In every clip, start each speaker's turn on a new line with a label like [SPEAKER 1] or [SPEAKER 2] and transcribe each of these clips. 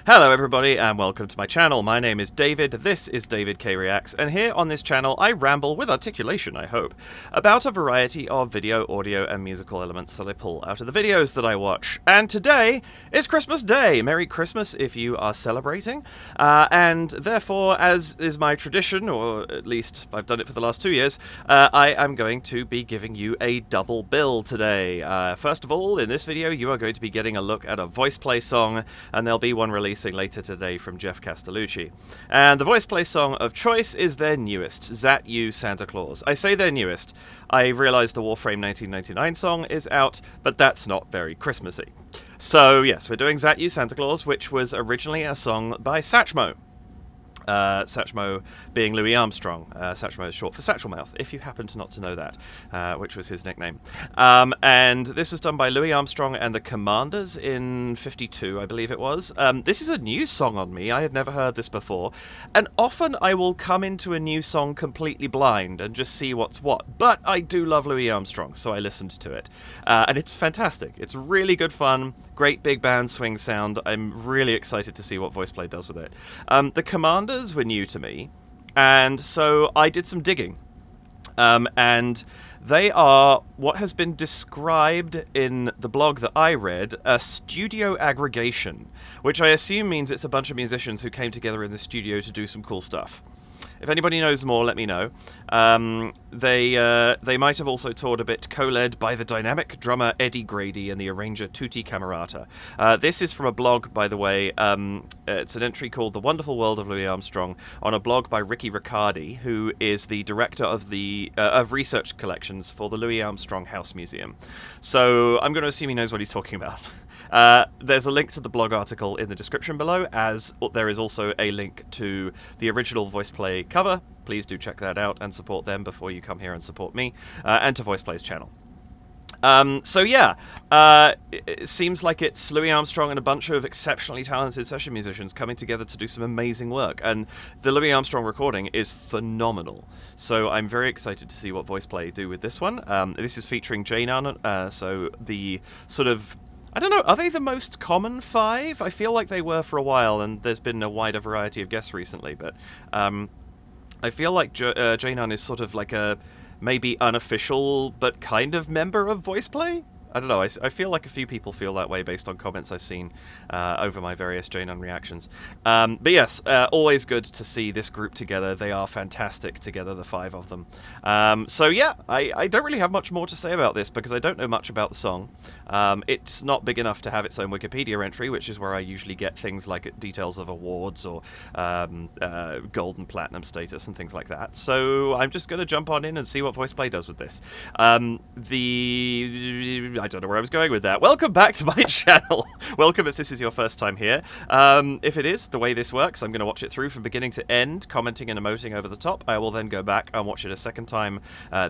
[SPEAKER 1] Hello everybody and welcome to my channel. My name is David, this is David K Reacts, and here on this channel I ramble, with articulation I hope, about a variety of video, audio and musical elements that I pull out of the videos that I watch. And today is Christmas Day! Merry Christmas if you are celebrating, and therefore, as is my tradition, or at least I've done it for the last 2 years, I am going to be giving you a double bill today. First of all, in this video you are going to be getting a look at a VoicePlay song, and there'll be one releasing later today from Jeff Castellucci. And the VoicePlay song of choice is their newest, Zat You Santa Claus. I say their newest. I realise the Warframe 1999 song is out, but that's not very Christmassy. So yes, we're doing Zat You Santa Claus, which was originally a song by Satchmo. Satchmo being Louis Armstrong. Satchmo is short for Satchelmouth, if you happen to not to know that, which was his nickname. And this was done by Louis Armstrong and the Commanders in '52, I believe it was. This is a new song on me. I had never heard this before. And often I will come into a new song completely blind and just see what's what. But I do love Louis Armstrong, so I listened to it. And it's fantastic. It's really good fun. Great big band swing sound. I'm really excited to see what VoicePlay does with it. The Commanders were new to me, and so I did some digging. And they are what has been described in the blog that I read, a studio aggregation, which I assume means it's a bunch of musicians who came together in the studio to do some cool stuff. If anybody knows more, let me know. They might have also toured a bit co-led by the dynamic drummer Eddie Grady and the arranger Tutti Camerata. This is from a blog, by the way. It's an entry called The Wonderful World of Louis Armstrong on a blog by Ricky Riccardi, who is the director of the research collections for the Louis Armstrong House Museum. So I'm going to assume he knows what he's talking about. There's a link to the blog article in the description below, as there is also a link to the original VoicePlay cover. Please do check that out and support them before you come here and support me, and to VoicePlay's channel. So yeah, it seems like it's Louis Armstrong and a bunch of exceptionally talented session musicians coming together to do some amazing work, and the Louis Armstrong recording is phenomenal. So I'm very excited to see what VoicePlay do with this one. This is featuring Jnun, so the sort of, I don't know, are they the most common five? I feel like they were for a while, and there's been a wider variety of guests recently, but I feel like Jnun is sort of like a maybe unofficial but kind of member of VoicePlay? I don't know, I feel like a few people feel that way based on comments I've seen over my various Jnun reactions. But yes, always good to see this group together. They are fantastic together, the five of them. So yeah, I don't really have much more to say about this because I don't know much about the song. It's not big enough to have its own Wikipedia entry, which is where I usually get things like details of awards or gold and platinum status and things like that. So I'm just going to jump on in and see what VoicePlay does with this. I don't know where I was going with that. Welcome back to my channel. Welcome if this is your first time here. If it is, the way this works, I'm going to watch it through from beginning to end, commenting and emoting over the top. I will then go back and watch it a second time,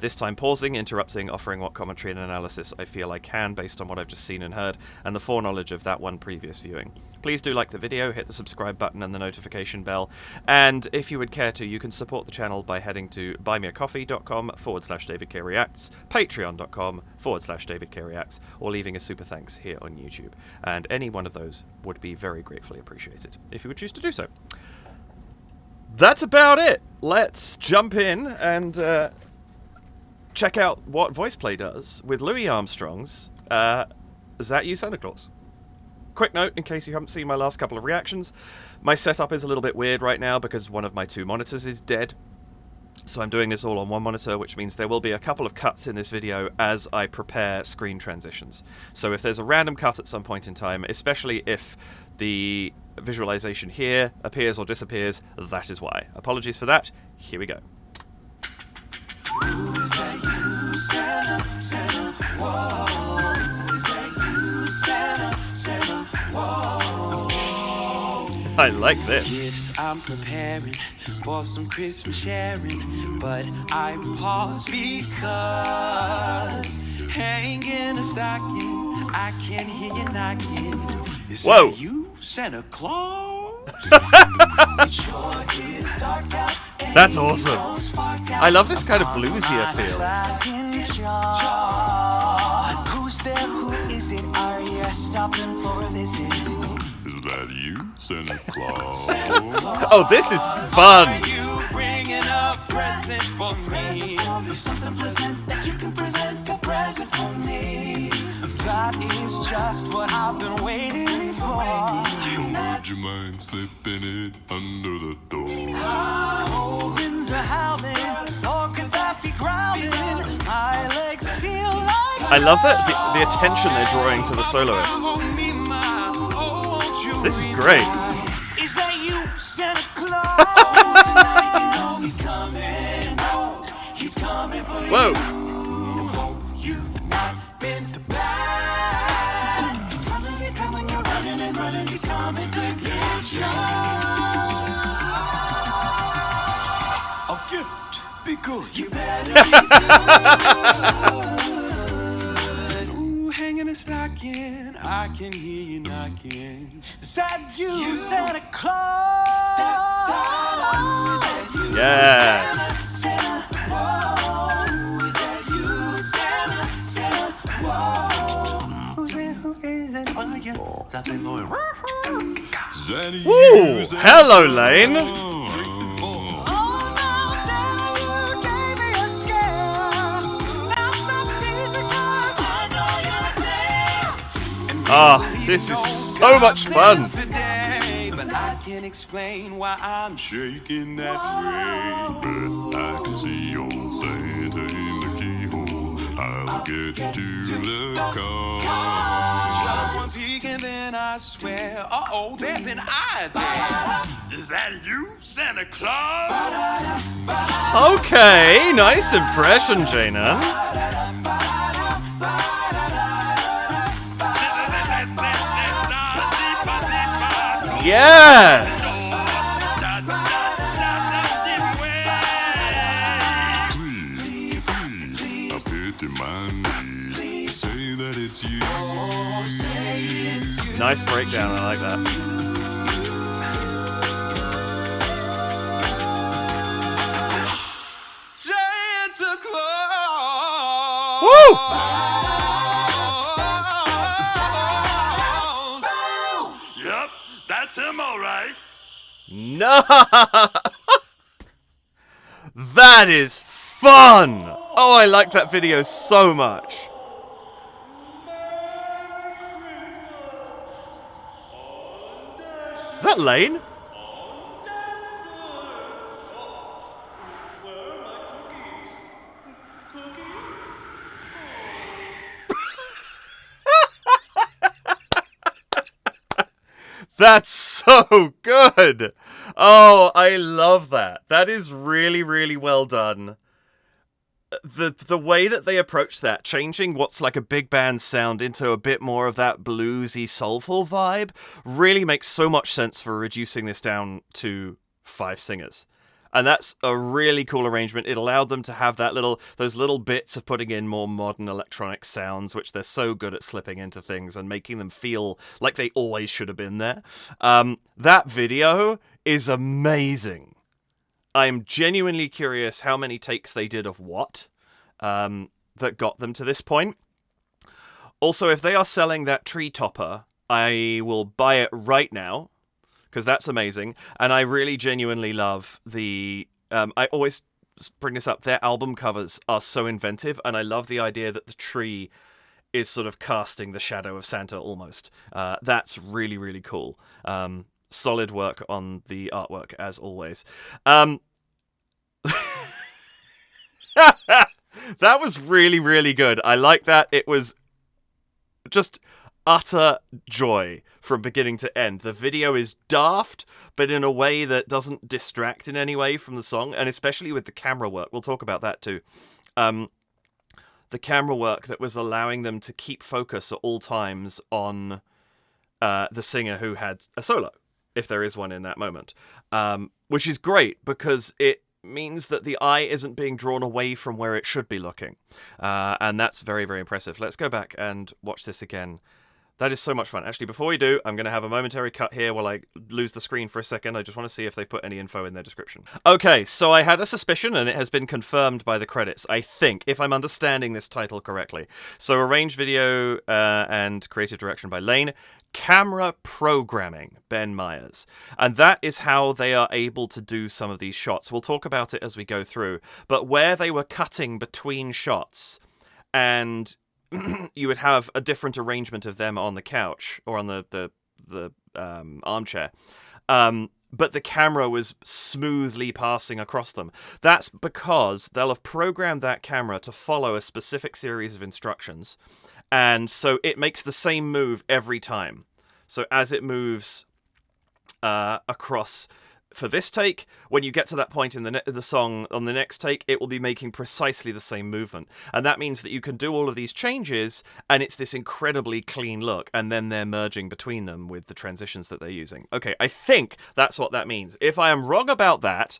[SPEAKER 1] this time pausing, interrupting, offering what commentary and analysis I feel I can based on what I've just seen and heard, and the foreknowledge of that one previous viewing. Please do like the video, hit the subscribe button and the notification bell, and if you would care to, you can support the channel by heading to buymeacoffee.com/DavidKReacts, patreon.com/DavidKReacts, or leaving a super thanks here on YouTube. And any one of those would be very gratefully appreciated, if you would choose to do so. That's about it. Let's jump in and check out what VoicePlay does with Louis Armstrong's Zat You Santa Claus. Quick note, in case you haven't seen my last couple of reactions, my setup is a little bit weird right now because one of my two monitors is dead. So I'm doing this all on one monitor, which means there will be a couple of cuts in this video as I prepare screen transitions. So if there's a random cut at some point in time, especially if the visualization here appears or disappears, that is why. Apologies for that. Here we go. I like this.
[SPEAKER 2] Gifts I'm preparing for some Christmas sharing, but I pause because hanging a stocking, I can hear you knocking. Is
[SPEAKER 1] Whoa!
[SPEAKER 2] That you, Santa Claus?
[SPEAKER 1] That's awesome. I love this kind of bluesier feel.
[SPEAKER 2] Who's there? Who is it? Are you stopping for a visit?
[SPEAKER 3] Zat You Santa Claus.
[SPEAKER 1] Oh, this is fun!
[SPEAKER 2] You bringing a present for me. Something pleasant that you can present a present for me. That is just what I've been waiting for.
[SPEAKER 3] Would you mind slipping it under the door?
[SPEAKER 2] Cold winds are howling, or could that be growling? My legs feel like
[SPEAKER 1] I love that the attention they're drawing to the soloist. This is great.
[SPEAKER 2] Is that you, Santa Claus? Tonight you know he's coming. He's coming for you.
[SPEAKER 1] Whoa!
[SPEAKER 2] You've not been bad. He's coming, you're running and running. He's coming to get you. A gift, be good. You better be good. Ooh, hanging a stocking, I can hear you knocking. Zat You Santa Claus.
[SPEAKER 1] Yes!
[SPEAKER 3] Zat You
[SPEAKER 1] Ooh,
[SPEAKER 3] Santa
[SPEAKER 1] hello, Lane!
[SPEAKER 3] Claus.
[SPEAKER 1] Ah, this is so much fun!
[SPEAKER 2] But I can't explain why I'm shaking that way.
[SPEAKER 3] But I can see old Santa in the keyhole. I'll get to the car.
[SPEAKER 2] Just one peek and then I swear, uh-oh, there's an eye there. Is that you, Santa Claus?
[SPEAKER 1] Okay, nice impression, Jaina. Yes!
[SPEAKER 3] Please, I pity my knees. Say that it's you.
[SPEAKER 1] Nice breakdown, I like that.
[SPEAKER 2] Santa Claus.
[SPEAKER 1] Woo!
[SPEAKER 2] Yep, that's him, all right.
[SPEAKER 1] No! That is fun! Oh, I like that video so much. Is that Lane? That's so good! Oh, I love that. That is really, really well done. The way that they approach that, changing what's like a big band sound into a bit more of that bluesy, soulful vibe, really makes so much sense for reducing this down to 5 singers. And that's a really cool arrangement. It allowed them to have those little bits of putting in more modern electronic sounds, which they're so good at slipping into things and making them feel like they always should have been there. That video is amazing. I'm genuinely curious how many takes they did of what that got them to this point. Also, if they are selling that tree topper, I will buy it right now, because that's amazing. And I really genuinely love the... I always bring this up. Their album covers are so inventive, and I love the idea that the tree is sort of casting the shadow of Santa almost. That's really, really cool. Solid work on the artwork, as always. That was really, really good. I like that. It was just utter joy from beginning to end. The video is daft, but in a way that doesn't distract in any way from the song, and especially with the camera work. We'll talk about that too. The camera work that was allowing them to keep focus at all times on the singer who had a solo, if there is one in that moment, which is great because it means that the eye isn't being drawn away from where it should be looking. And that's very, very impressive. Let's go back and watch this again. That is so much fun. Actually, before we do, I'm going to have a momentary cut here while I lose the screen for a second. I just want to see if they put any info in their description. Okay, so I had a suspicion, and it has been confirmed by the credits, I think, if I'm understanding this title correctly. So, arranged video and creative direction by Lane. camera programming, Ben Myers. And that is how they are able to do some of these shots. We'll talk about it as we go through. But where they were cutting between shots, and you would have a different arrangement of them on the couch or on the armchair. But the camera was smoothly passing across them. That's because they'll have programmed that camera to follow a specific series of instructions. And so it makes the same move every time. So as it moves across for this take, when you get to that point in the song on the next take, it will be making precisely the same movement. And that means that you can do all of these changes, and it's this incredibly clean look, and then they're merging between them with the transitions that they're using. Okay, I think that's what that means. If I am wrong about that,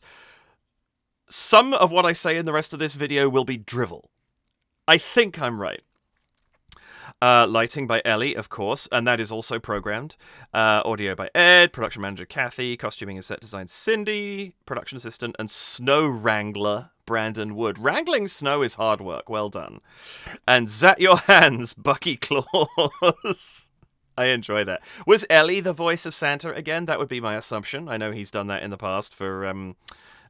[SPEAKER 1] some of what I say in the rest of this video will be drivel. I think I'm right. Lighting by Ellie, of course, and that is also programmed. Audio by Ed, production manager Kathy, costuming and set design Cindy, production assistant and snow wrangler Brandon Wood. Wrangling snow is hard work, well done. And Zat Your Hands, Bucky Claus. I enjoy that. Was Ellie the voice of Santa again? That would be my assumption. I know he's done that in the past for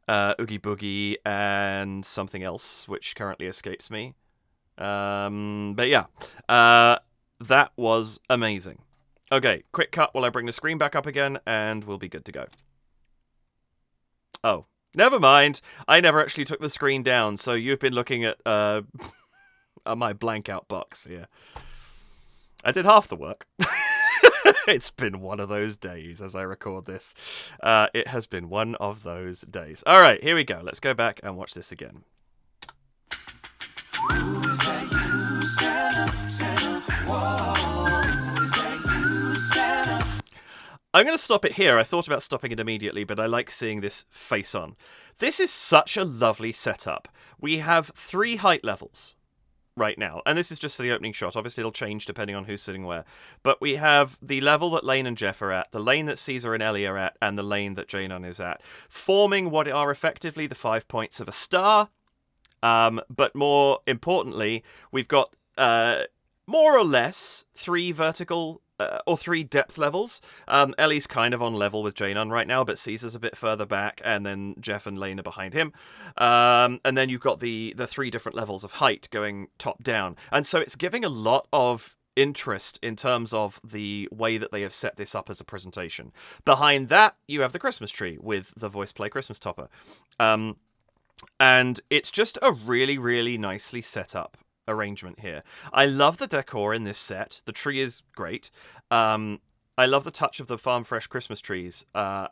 [SPEAKER 1] Oogie Boogie and something else, which currently escapes me. But yeah, that was amazing. Okay, quick cut while I bring the screen back up again, and we'll be good to go. Oh, never mind. I never actually took the screen down, so you've been looking at my blank out box here. I did half the work. It's been one of those days as I record this. It has been one of those days. All right, here we go. Let's go back and watch this again.
[SPEAKER 2] Is that you, Santa, Santa? Whoa. Is that you, Santa?
[SPEAKER 1] I'm going to stop it here. I thought about stopping it immediately, but I like seeing this face on. This is such a lovely setup. We have 3 height levels right now, and this is just for the opening shot. Obviously, it'll change depending on who's sitting where. But we have the level that Lane and Jeff are at, the lane that Caesar and Ellie are at, and the lane that Janon is at, forming what are effectively the 5 points of a star. But more importantly, we've got more or less 3 vertical or 3 depth levels. Ellie's kind of on level with Janon right now, but Caesar's a bit further back, and then Jeff and Lane are behind him. And then you've got the 3 different levels of height going top down. And so it's giving a lot of interest in terms of the way that they have set this up as a presentation. Behind that, you have the Christmas tree with the VoicePlay Christmas topper. And it's just a really, really nicely set up arrangement here. I love the decor in this set. The tree is great. I love the touch of the Farm Fresh Christmas trees. I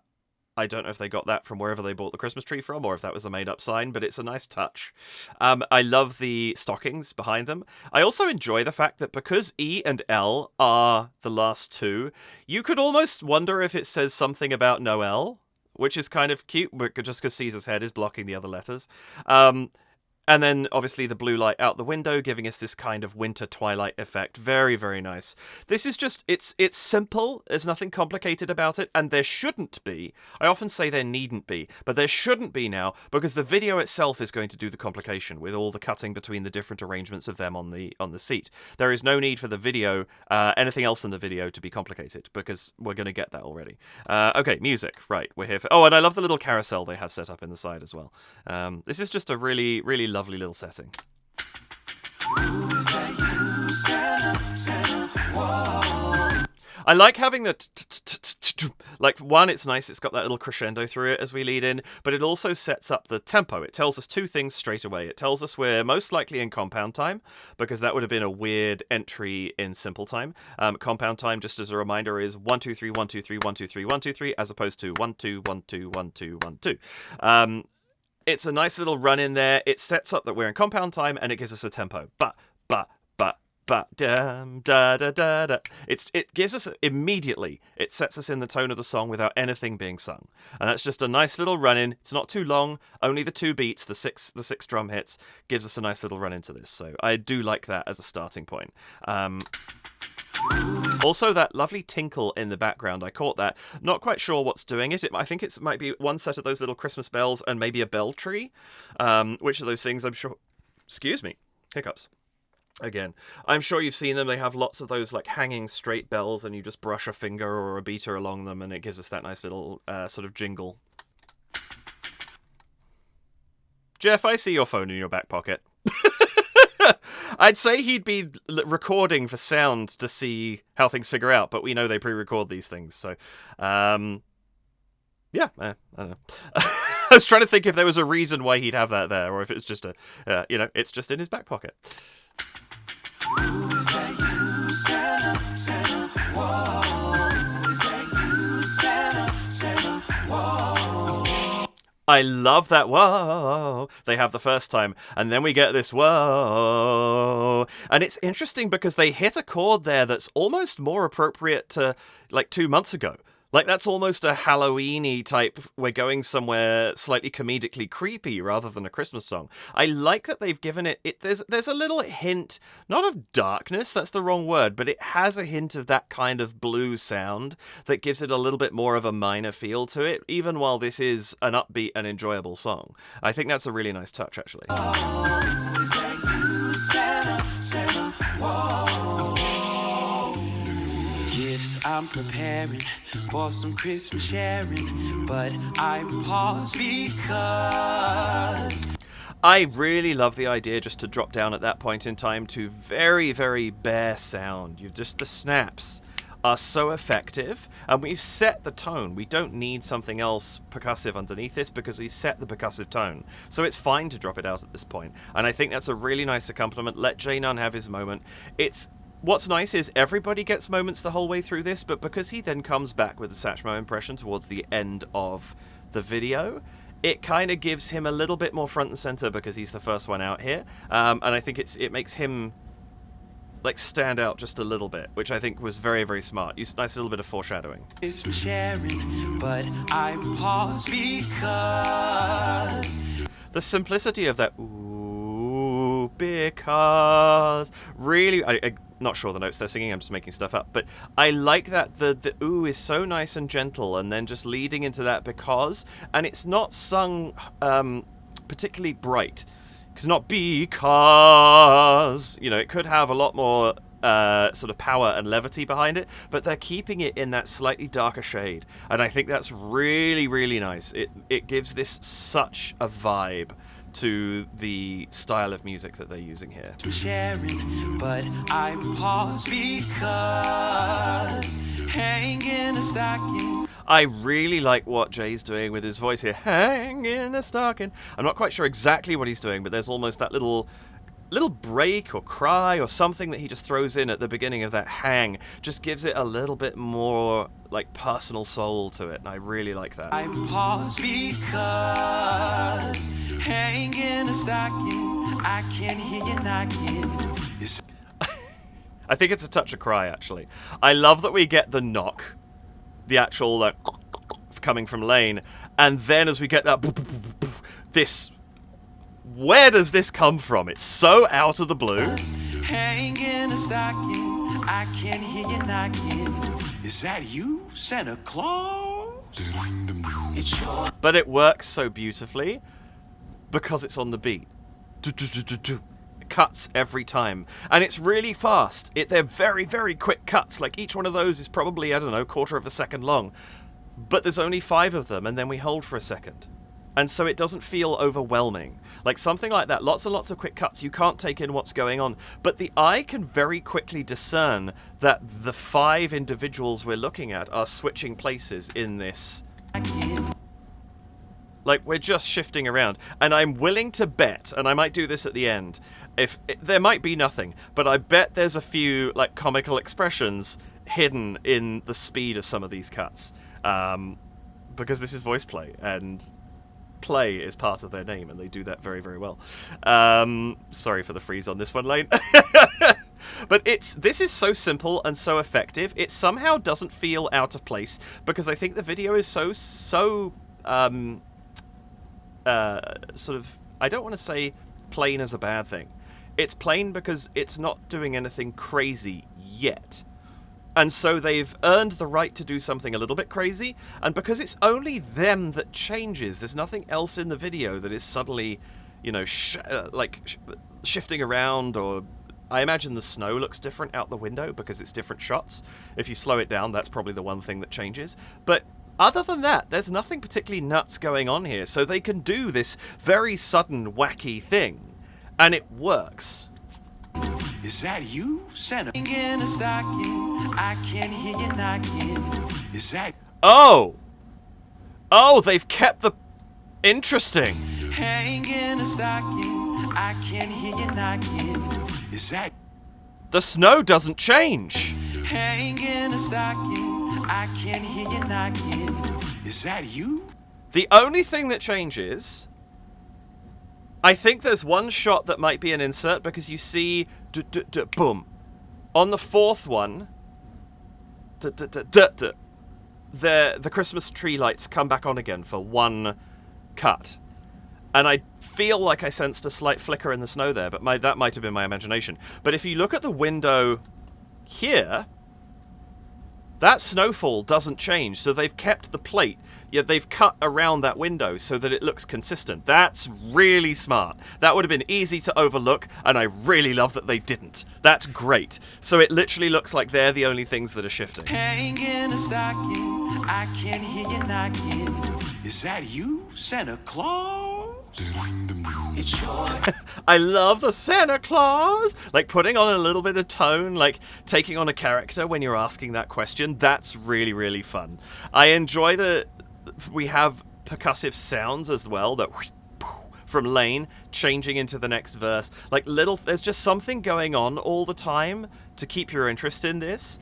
[SPEAKER 1] don't know if they got that from wherever they bought the Christmas tree from or if that was a made-up sign, but it's a nice touch. I love the stockings behind them. I also enjoy the fact that because E and L are the last 2, you could almost wonder if it says something about Noel, which is kind of cute, just because Caesar's head is blocking the other letters. And then, obviously, the blue light out the window, giving us this kind of winter twilight effect. Very, very nice. This is just, it's simple. There's nothing complicated about it, and there shouldn't be. I often say there needn't be, but there shouldn't be now, because the video itself is going to do the complication with all the cutting between the different arrangements of them on the seat. There is no need for the video, anything else in the video, to be complicated, because we're going to get that already. Okay, music. Right, we're here for... Oh, and I love the little carousel they have set up in the side as well. This is just a really, really lovely little setting. I like having the like, one, it's nice, it's got that little crescendo through it as we lead in, but it also sets up the tempo. It tells us 2 things straight away. It tells us we're most likely in compound time, because that would have been a weird entry in simple time. Compound time, just as a reminder, is 1 2 3 1 2 3 1 2 3 1 2 3, as opposed to 1 2 1 2 1 2 1 2. It's a nice little run in there. It sets up that we're in compound time, and it gives us a tempo. Dum da da da da. It gives us immediately. It sets us in the tone of the song without anything being sung, and that's just a nice little run in. It's not too long. Only the 2 beats, the six drum hits, gives us a nice little run into this. So I do like that as a starting point. Also, that lovely tinkle in the background, I caught that. Not quite sure what's doing it. I think it might be one set of those little Christmas bells and maybe a bell tree. Which of those things, I'm sure... Excuse me. Hiccups. Again, I'm sure you've seen them. They have lots of those like hanging straight bells, and you just brush a finger or a beater along them, and it gives us that nice little sort of jingle. Jeff, I see your phone in your back pocket. I'd say he'd be recording for sound to see how things figure out, but we know they pre-record these things, so yeah, I don't know. I was trying to think if there was a reason why he'd have that there, or if it's just it's just in his back pocket.
[SPEAKER 2] Is that you, Santa, Santa? Whoa. Is that you, Santa, Santa? Whoa.
[SPEAKER 1] I love that whoa they have the first time, and then we get this whoa. And it's interesting because they hit a chord there that's almost more appropriate to like 2 months ago. Like, that's almost a Halloween-y type, we're going somewhere slightly comedically creepy rather than a Christmas song. I like that they've given it there's a little hint, not of darkness, that's the wrong word, but it has a hint of that kind of blue sound that gives it a little bit more of a minor feel to it, even while this is an upbeat and enjoyable song. I think that's a really nice touch, actually.
[SPEAKER 2] Is that you, Santa, Santa? Whoa. Gifts I'm preparing for some Christmas sharing, but I pause because
[SPEAKER 1] I really love the idea just to drop down at that point in time to very, very bare sound. The snaps are so effective, and we've set the tone. We don't need something else percussive underneath this because we've set the percussive tone. So it's fine to drop it out at this point. And I think that's a really nice accompaniment. Let J Nunn have his moment. What's nice is everybody gets moments the whole way through this, but because he then comes back with the Satchmo impression towards the end of the video, it kind of gives him a little bit more front and center because he's the first one out here. And I think it makes him like stand out just a little bit, which I think was very, very smart. Nice little bit of foreshadowing.
[SPEAKER 2] Christmas sharing, but I pause because
[SPEAKER 1] The simplicity of that ooh, because really, I'm not sure the notes they're singing, I'm just making stuff up, but I like that the ooh is so nice and gentle, and then just leading into that because, and it's not sung particularly bright. It's not because, it could have a lot more sort of power and levity behind it, but they're keeping it in that slightly darker shade, and I think that's really, really nice. It gives this such a vibe to the style of music that they're using here.
[SPEAKER 2] sharing, but I pause because hanging a stocking.
[SPEAKER 1] I really like what Jay's doing with his voice here. Hang in a stocking. I'm not quite sure exactly what he's doing, but there's almost that little break or cry or something that he just throws in at the beginning of that hang. Just gives it a little bit more like personal soul to it, and I really like that.
[SPEAKER 2] I pause because hanging a stocking. I can hear you knocking.
[SPEAKER 1] I think it's a touch of cry, actually. I love that we get the knock, the actual like coming from Lane, and then as we get that this, where does this come from? It's so out of the blue.
[SPEAKER 2] Hanging a stocking, I can hear you knocking. Is that you, Santa Claus? It's your
[SPEAKER 1] But it works so beautifully because it's on the beat. It cuts every time, and it's really fast. They're very, very quick cuts. Like each one of those is probably, I don't know, quarter of a second long, but there's only 5 of them, and then we hold for a second, and so it doesn't feel overwhelming. Like something like that, lots and lots of quick cuts, you can't take in what's going on, but the eye can very quickly discern that the 5 individuals we're looking at are switching places in this. Like, we're just shifting around, and I'm willing to bet, and I might do this at the end, there might be nothing, but I bet there's a few like comical expressions hidden in the speed of some of these cuts, because this is VoicePlay, and play is part of their name, and they do that very, very well. Sorry for the freeze on this one, Lane. But this is so simple and so effective. It somehow doesn't feel out of place because I think the video is so sort of, I don't want to say plain as a bad thing. It's plain because it's not doing anything crazy yet. And so they've earned the right to do something a little bit crazy, and because it's only them that changes, there's nothing else in the video that is suddenly, shifting around or I imagine the snow looks different out the window because it's different shots. If you slow it down, that's probably the one thing that changes. But other than that, there's nothing particularly nuts going on here. So they can do this very sudden, wacky thing, and it works.
[SPEAKER 2] Is that you, Santa? In a stocking, I can hear you knocking. Is that?
[SPEAKER 1] Oh, they've kept the interesting.
[SPEAKER 2] Hang in a stocking, I can hear you knocking. Is that?
[SPEAKER 1] The snow doesn't change.
[SPEAKER 2] Hang in a stocking, I can hear you knocking. Is that you?
[SPEAKER 1] The only thing that changes, I think there's one shot that might be an insert because you see boom. On the fourth one, the Christmas tree lights come back on again for one cut. And I feel like I sensed a slight flicker in the snow there, but that might have been my imagination. But if you look at the window here, that snowfall doesn't change, so they've kept the plate, yet they've cut around that window so that it looks consistent. That's really smart. That would have been easy to overlook, and I really love that they didn't. That's great. So it literally looks like they're the only things that are shifting.
[SPEAKER 2] Hang in a stocking, I can hear you knocking. Is that you, Santa Claus? It sure.
[SPEAKER 1] I love the Santa Claus! Like, putting on a little bit of tone, like, taking on a character when you're asking that question, that's really, really fun. I enjoy we have percussive sounds as well, that from Lane, changing into the next verse. Like, there's just something going on all the time to keep your interest in this.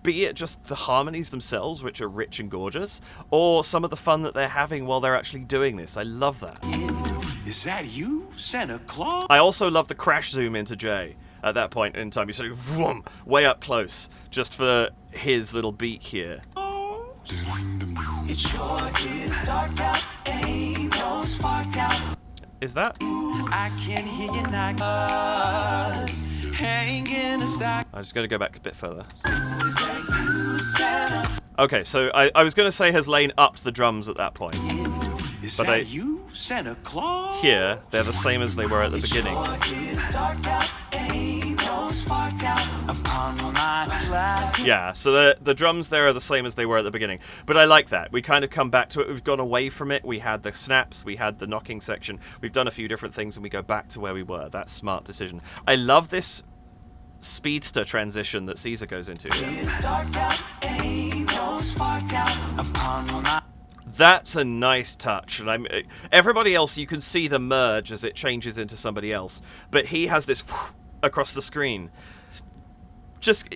[SPEAKER 1] Be it just the harmonies themselves, which are rich and gorgeous, or some of the fun that they're having while they're actually doing this. I love that.
[SPEAKER 2] Is that you, Santa Claus?
[SPEAKER 1] I also love the crash zoom into Jay at that point in time. You sort of vroom, way up close, just for his little beat here.
[SPEAKER 2] It sure is dark out, ain't no spark out.
[SPEAKER 1] Is that?
[SPEAKER 2] I can hear you knock. Hang in a stock.
[SPEAKER 1] I'm just going to go back a bit further.
[SPEAKER 2] Is that you, Santa?
[SPEAKER 1] Okay, so I was going to say has Lane upped the drums at that point.
[SPEAKER 2] Is
[SPEAKER 1] But
[SPEAKER 2] that you, Santa Claus?
[SPEAKER 1] Here, they're the same as they were at the beginning. Yeah, so the drums there are the same as they were at the beginning. But I like that. We kind of come back to it. We've gone away from it. We had the snaps. We had the knocking section. We've done a few different things, and we go back to where we were. That's a smart decision. I love this speedster transition that Caesar goes into. That's a nice touch, and everybody else, you can see the merge as it changes into somebody else, but he has this across the screen.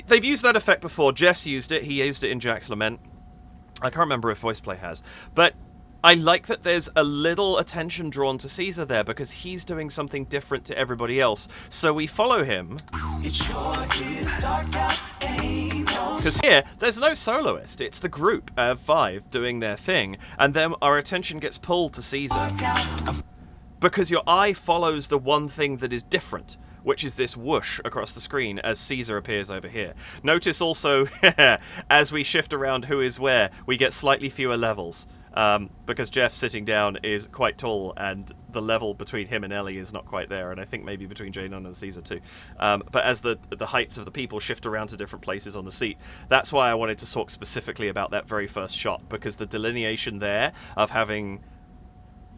[SPEAKER 1] They've used that effect before. Jeff's used it. He used it in Jack's Lament. I can't remember if VoicePlay has, but I like that there's a little attention drawn to Caesar there because he's doing something different to everybody else. So we follow him. Because here, there's no soloist. It's the group of 5 doing their thing. And then our attention gets pulled to Caesar. Because your eye follows the one thing that is different, which is this whoosh across the screen as Caesar appears over here. Notice also, as we shift around who is where, we get slightly fewer levels. Because Jeff sitting down is quite tall, and the level between him and Ellie is not quite there, and I think maybe between Janon and Caesar too. But as the heights of the people shift around to different places on the seat, that's why I wanted to talk specifically about that very first shot, because the delineation there of having...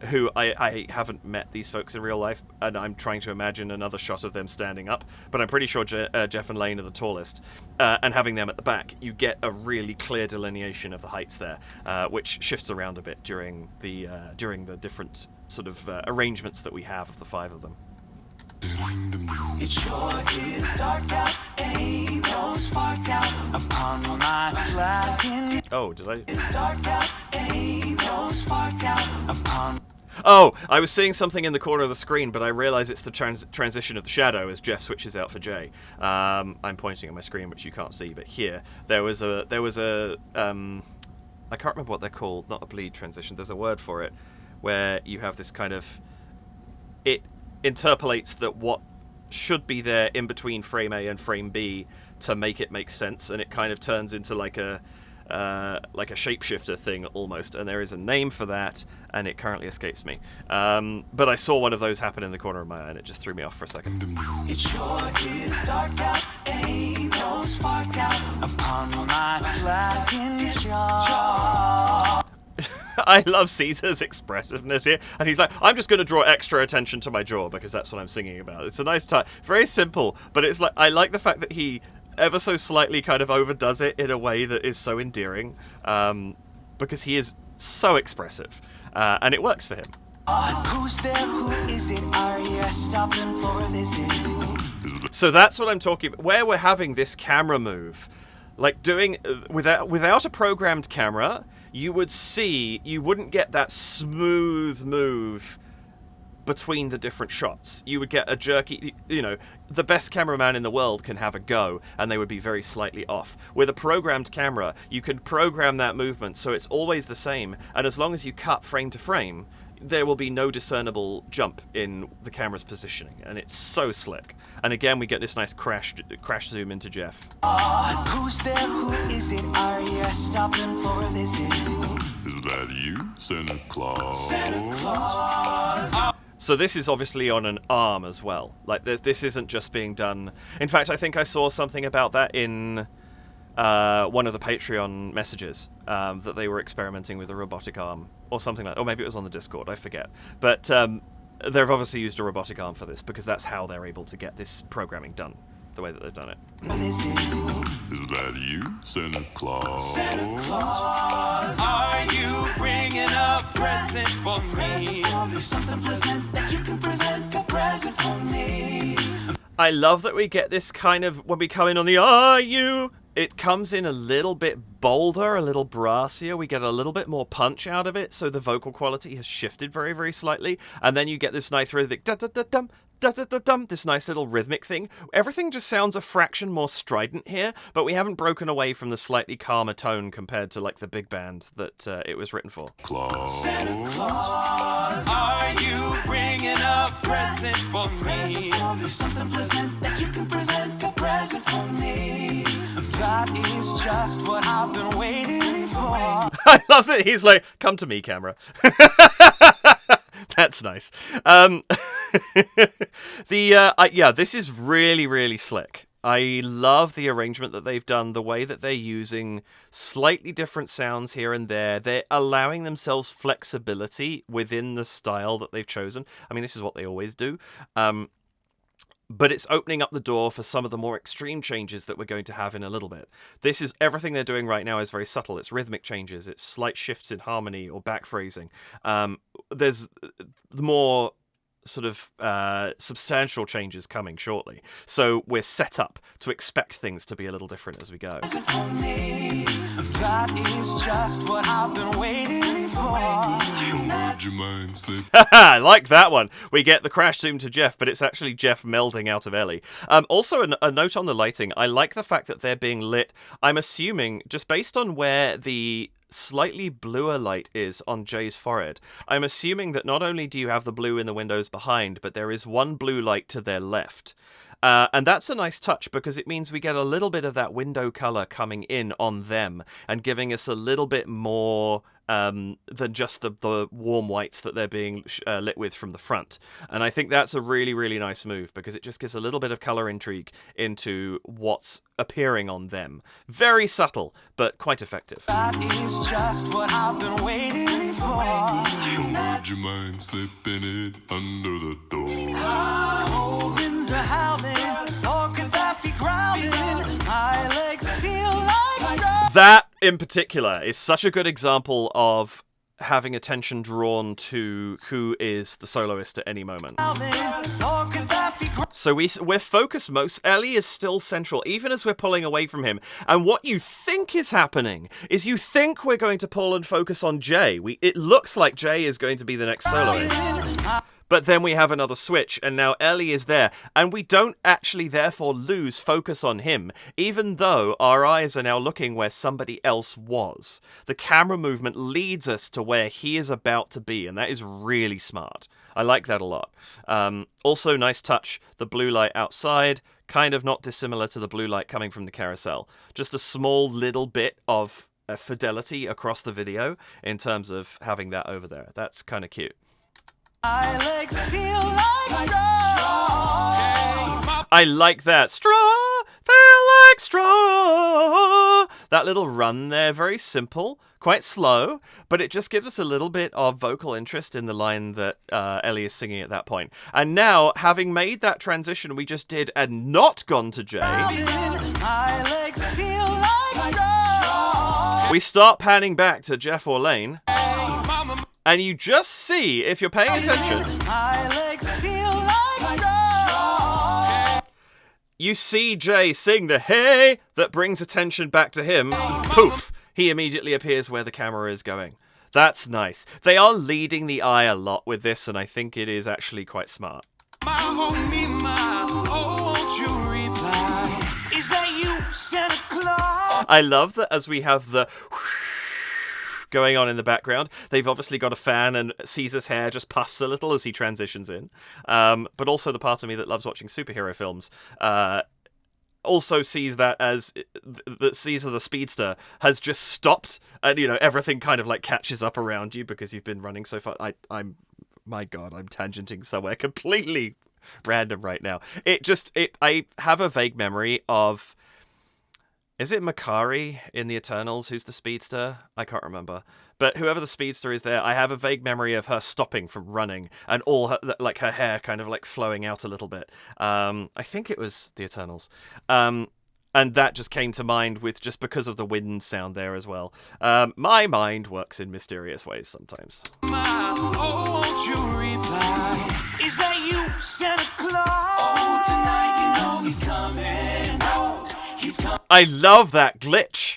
[SPEAKER 1] I haven't met these folks in real life, and I'm trying to imagine another shot of them standing up, but I'm pretty sure Jeff and Lane are the tallest, and having them at the back, you get a really clear delineation of the heights there, which shifts around a bit during the different sort of arrangements that we have of the 5 of them.
[SPEAKER 2] It sure is dark out, ain't no spark out upon my slacking.
[SPEAKER 1] Oh, did I?
[SPEAKER 2] It's dark out, ain't no spark out upon.
[SPEAKER 1] Oh, I was seeing something in the corner of the screen, but I realize it's the transition of the shadow as Jeff switches out for Jay. I'm pointing at my screen, which you can't see, but here there was a I can't remember what they're called. Not a bleed transition. There's a word for it, where you have this kind of it interpolates that what should be there in between frame A and frame B to make it make sense, and it kind of turns into like a like a shapeshifter thing almost, and there is a name for that, and it currently escapes me. But I saw one of those happen in the corner of my eye, and it just threw me off for a second.
[SPEAKER 2] It sure is dark out, ain't no spark out upon my slacking jaw.
[SPEAKER 1] I love Caesar's expressiveness here, and he's like, I'm just going to draw extra attention to my jaw because that's what I'm singing about. It's a nice touch, very simple, but it's like, I like the fact that he ever so slightly kind of overdoes it in a way that is so endearing, because he is so expressive, and it works for him.
[SPEAKER 2] Who's there? Who is it? Are you stopping for a visit?
[SPEAKER 1] So that's what I'm talking about, where we're having this camera move, like doing without a programmed camera. You wouldn't get that smooth move between the different shots. You would get a jerky, the best cameraman in the world can have a go, and they would be very slightly off. With a programmed camera, you can program that movement so it's always the same, and as long as you cut frame to frame, there will be no discernible jump in the camera's positioning, and it's so slick. And again, we get this nice crash zoom into Jeff.
[SPEAKER 2] Who's there? Who is it? Are you stopping for a visit?
[SPEAKER 3] Is that you, Santa Claus?
[SPEAKER 2] Santa Claus.
[SPEAKER 1] So this is obviously on an arm as well. Like, this isn't just being done... In fact, I think I saw something about that in one of the Patreon messages, that they were experimenting with a robotic arm or something like that. Or maybe it was on the Discord, I forget. But they've obviously used a robotic arm for this because that's how they're able to get this programming done the way that they've done it.
[SPEAKER 3] Is that you, Santa Claus?
[SPEAKER 2] Santa Claus, are you bringing a present for me? Something pleasant that you can present, a present for me.
[SPEAKER 1] I love that we get this kind of, when we come in on the "Are you?", it comes in a little bit bolder, a little brassier. We get a little bit more punch out of it, so the vocal quality has shifted very, very slightly. And then you get this nice rhythmic da-da-da-dum, da-da-da-dum, this nice little rhythmic thing. Everything just sounds a fraction more strident here, but we haven't broken away from the slightly calmer tone compared to like the big band that it was written for.
[SPEAKER 3] Claus.
[SPEAKER 2] Santa Claus, are you bringing a present for me? Something pleasant that you can present, a present for me. That is just what I've been waiting for.
[SPEAKER 1] I love that he's like, come to me, camera. That's nice. This is really, really slick. I love the arrangement that they've done, the way that they're using slightly different sounds here and there. They're allowing themselves flexibility within the style that they've chosen. I mean, this is what they always do. But it's opening up the door for some of the more extreme changes that we're going to have in a little bit. This is everything they're doing right now is very subtle. It's rhythmic changes. It's slight shifts in harmony or back phrasing. There's the more sort of substantial changes coming shortly. So we're set up to expect things to be a little different as we go.
[SPEAKER 2] That is just what I've been waiting for.
[SPEAKER 3] Would you mind slipping?
[SPEAKER 1] I like that one. We get the crash zoom to Jeff, but it's actually Jeff melding out of Ellie. Also, a note on the lighting. I like the fact that they're being lit, I'm assuming, just based on where the slightly bluer light is on Jay's forehead. I'm assuming that not only do you have the blue in the windows behind, but there is one blue light to their left. And that's a nice touch because it means we get a little bit of that window color coming in on them and giving us a little bit more than just the warm whites that they're being lit with from the front. And I think that's a really, really nice move because it just gives a little bit of color intrigue into what's appearing on them. Very subtle, but quite effective.
[SPEAKER 2] That is just what I've been waiting for.
[SPEAKER 3] Would you mind slipping it under the door?
[SPEAKER 2] Cold winds are howling, or could that be growling? My legs feel like straws.
[SPEAKER 1] That, in particular, is such a good example of having attention drawn to who is the soloist at any moment. So we're focused most... Ellie is still central, even as we're pulling away from him. And what you think is happening is you think we're going to pull and focus on Jay. It looks like Jay is going to be the next soloist. But then we have another switch, and now Ellie is there, and we don't actually therefore lose focus on him, even though our eyes are now looking where somebody else was. The camera movement leads us to where he is about to be, and that is really smart. I like that a lot. Also, nice touch, the blue light outside, kind of not dissimilar to the blue light coming from the carousel. Just a small little bit of a fidelity across the video in terms of having that over there. That's kind of cute.
[SPEAKER 2] My legs feel like straw.
[SPEAKER 1] I like that. Straw, feel like straw. That little run there, very simple, quite slow, but it just gives us a little bit of vocal interest in the line that Ellie is singing at that point. And now, having made that transition we just did and not gone to J,
[SPEAKER 2] My legs feel like straw.
[SPEAKER 1] we start panning back to Jeff or Lane,
[SPEAKER 2] Mama,
[SPEAKER 1] and you just see, if you're paying attention,
[SPEAKER 2] my legs feel like straw.
[SPEAKER 1] you see Jay sing the hey that brings attention back to him. Poof! He immediately appears where the camera is going. That's nice. They are leading the eye a lot with this, and I think it is actually quite smart.
[SPEAKER 2] My homie, my, oh, won't you reply? Is that you, Santa Claus?
[SPEAKER 1] I love that as we have the going on in the background, they've obviously got a fan and Caesar's hair just puffs a little as he transitions in. But also the part of me that loves watching superhero films also sees that as that Caesar the speedster has just stopped and, you know, everything kind of like catches up around you because you've been running so far. My God, I'm tangenting somewhere completely random right now. I have a vague memory of, is it Makari in the Eternals who's the speedster? I can't remember. But whoever the speedster is there, I have a vague memory of her stopping from running and all her, like her hair kind of like flowing out a little bit. I think it was the Eternals. And that just came to mind with just because of the wind sound there as well. My mind works in mysterious ways sometimes.
[SPEAKER 2] My, oh, won't you reply? Is that you, Santa Claus? Oh, tonight you know he's coming. Oh, he's coming.
[SPEAKER 1] I love that glitch.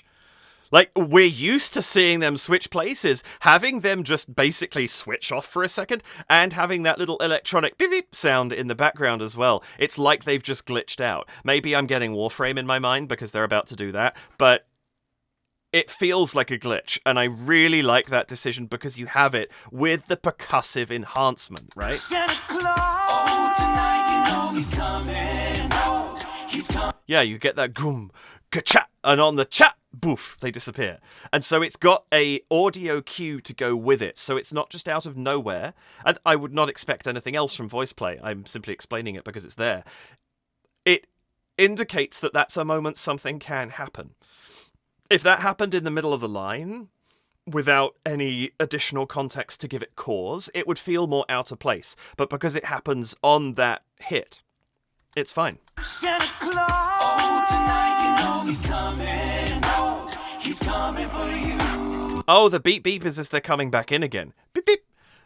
[SPEAKER 1] Like, we're used to seeing them switch places, having them just basically switch off for a second, and having that little electronic beep beep sound in the background as well. It's like they've just glitched out. Maybe I'm getting Warframe in my mind because they're about to do that, but it feels like a glitch, and I really like that decision because you have it with the percussive enhancement, right?
[SPEAKER 2] Santa Claus. Oh, tonight you know he's coming. Oh, he's coming.
[SPEAKER 1] Yeah, you get that goom, ka-cha, and on the cha, boof, they disappear. And so it's got a audio cue to go with it, so it's not just out of nowhere. And I would not expect anything else from VoicePlay. I'm simply explaining it because it's there. It indicates that that's a moment something can happen. If that happened in the middle of the line, without any additional context to give it cause, it would feel more out of place. But because it happens on that hit, it's fine.
[SPEAKER 2] Santa Claus. Oh, tonight you know he's coming. Oh, he's coming for you.
[SPEAKER 1] Oh, the beep beep is as they're coming back in again. Beep beep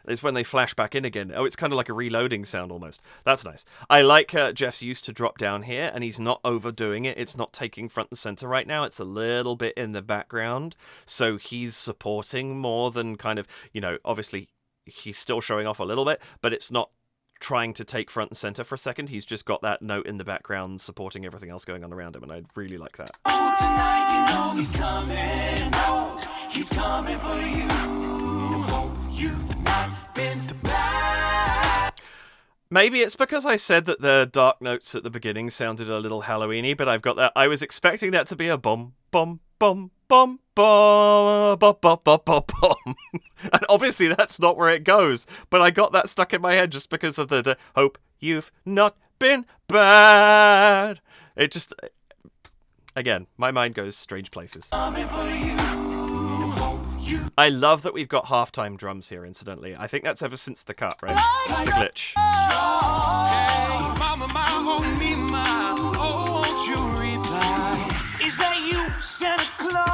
[SPEAKER 1] is when they flash back in again. Oh, it's kind of like a reloading sound almost. That's nice. I like Jeff's use to drop down here, and he's not overdoing it. It's not taking front and center right now. It's a little bit in the background, so he's supporting more than kind of, you know, obviously he's still showing off a little bit, but it's not trying to take front and center for a second. He's just got that note in the background supporting everything else going on around him, and I really like that.
[SPEAKER 2] Oh, tonight you know he's coming. Oh, he's coming for you. Oh, you've not been bad.
[SPEAKER 1] Maybe it's because I said that the dark notes at the beginning sounded a little Halloween-y, but I've got that. I was expecting that to be a bum, bum, bum, bum, bum, bum, bum, bum, bum, bum. And obviously that's not where it goes, but I got that stuck in my head just because of the hope you've not been bad. It just, again, my mind goes strange places.
[SPEAKER 2] Coming for you. Oh, you.
[SPEAKER 1] I love that we've got halftime drums here, incidentally. I think that's ever since the cut, right? The glitch.
[SPEAKER 2] Hey, mama, my homie, my, oh, won't you reply? Is that you, Santa Claus?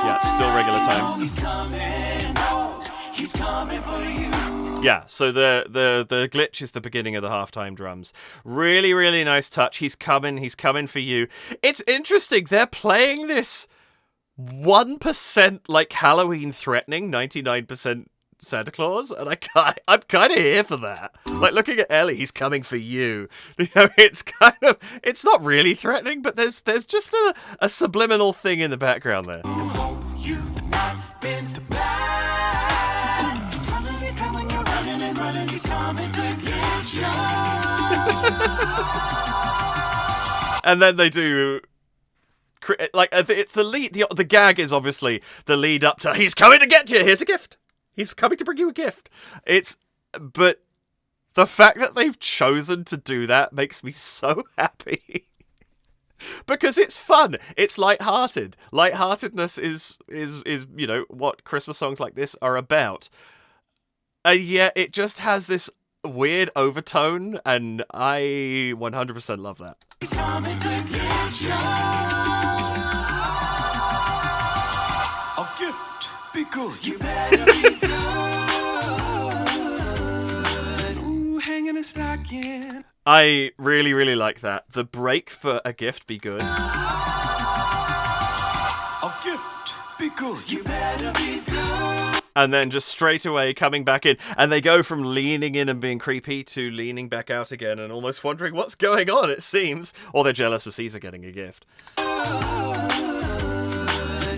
[SPEAKER 1] Yeah, it's still regular time.
[SPEAKER 2] He's coming. Oh, he's coming for you.
[SPEAKER 1] Yeah, so the glitch is the beginning of the halftime drums. Really, really nice touch. He's coming for you. It's interesting, they're playing this 1% like Halloween threatening, 99% Santa Claus, and I'm kind of here for that. Like, looking at Ellie, he's coming for you. You know, it's not really threatening, but there's just a subliminal thing in the background there.
[SPEAKER 2] Oh, you've not been bad. He's coming, you're running and running, he's coming to get you.
[SPEAKER 1] And then they do like it's the lead. The gag is obviously the lead up to he's coming to get you. Here's a gift. He's coming to bring you a gift. But the fact that they've chosen to do that makes me so happy. Because it's fun. It's lighthearted. Lightheartedness is what Christmas songs like this are about. And yet it just has this weird overtone, and I 100% love that.
[SPEAKER 2] He's coming to get you. A gift, be good. You better be good. Ooh, hanging a stocking.
[SPEAKER 1] I really, really like that. The break for a gift be good.
[SPEAKER 2] A gift, be good. You better be good.
[SPEAKER 1] And then just straight away coming back in. And they go from leaning in and being creepy to leaning back out again and almost wondering what's going on, it seems. Or they're jealous of Caesar getting a gift.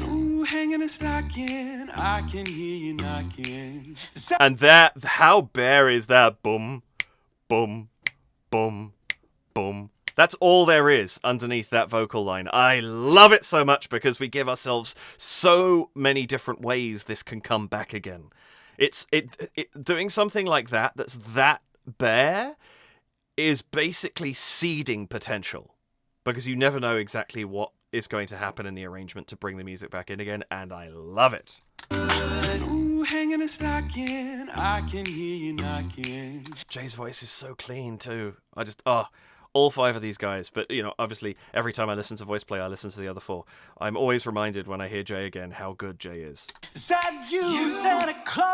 [SPEAKER 2] Ooh, hanging a stocking. I can hear you knocking.
[SPEAKER 1] And that, how bare is that? Boom, boom, boom, boom. That's all there is underneath that vocal line. I love it so much because we give ourselves so many different ways this can come back again. It's doing something like that that's that bare is basically seeding potential, because you never know exactly what is going to happen in the arrangement to bring the music back in again, and I love it.
[SPEAKER 2] Ooh, hanging a stocking. I can hear you knocking.
[SPEAKER 1] Jay's voice is so clean too. All 5 of these guys, but obviously every time I listen to VoicePlay, I listen to the other 4. I'm always reminded when I hear Jay again how good Jay is.
[SPEAKER 2] Zat You Santa Claus.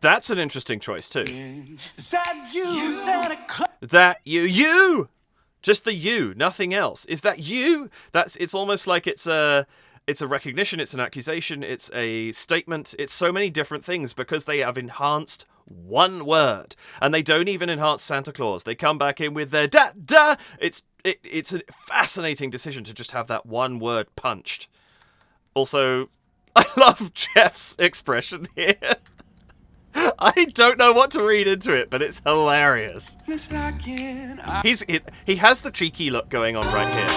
[SPEAKER 1] That's an interesting choice too.
[SPEAKER 2] Zat You Santa Claus.
[SPEAKER 1] That you, just the you, nothing else. Is that you? It's almost like it's a recognition, it's an accusation, it's a statement, it's so many different things because they have enhanced one word. And they don't even enhance Santa Claus. They come back in with their da. It's a fascinating decision to just have that one word punched. Also, I love Jeff's expression here. I don't know what to read into it, but it's hilarious. He has the cheeky look going on right here.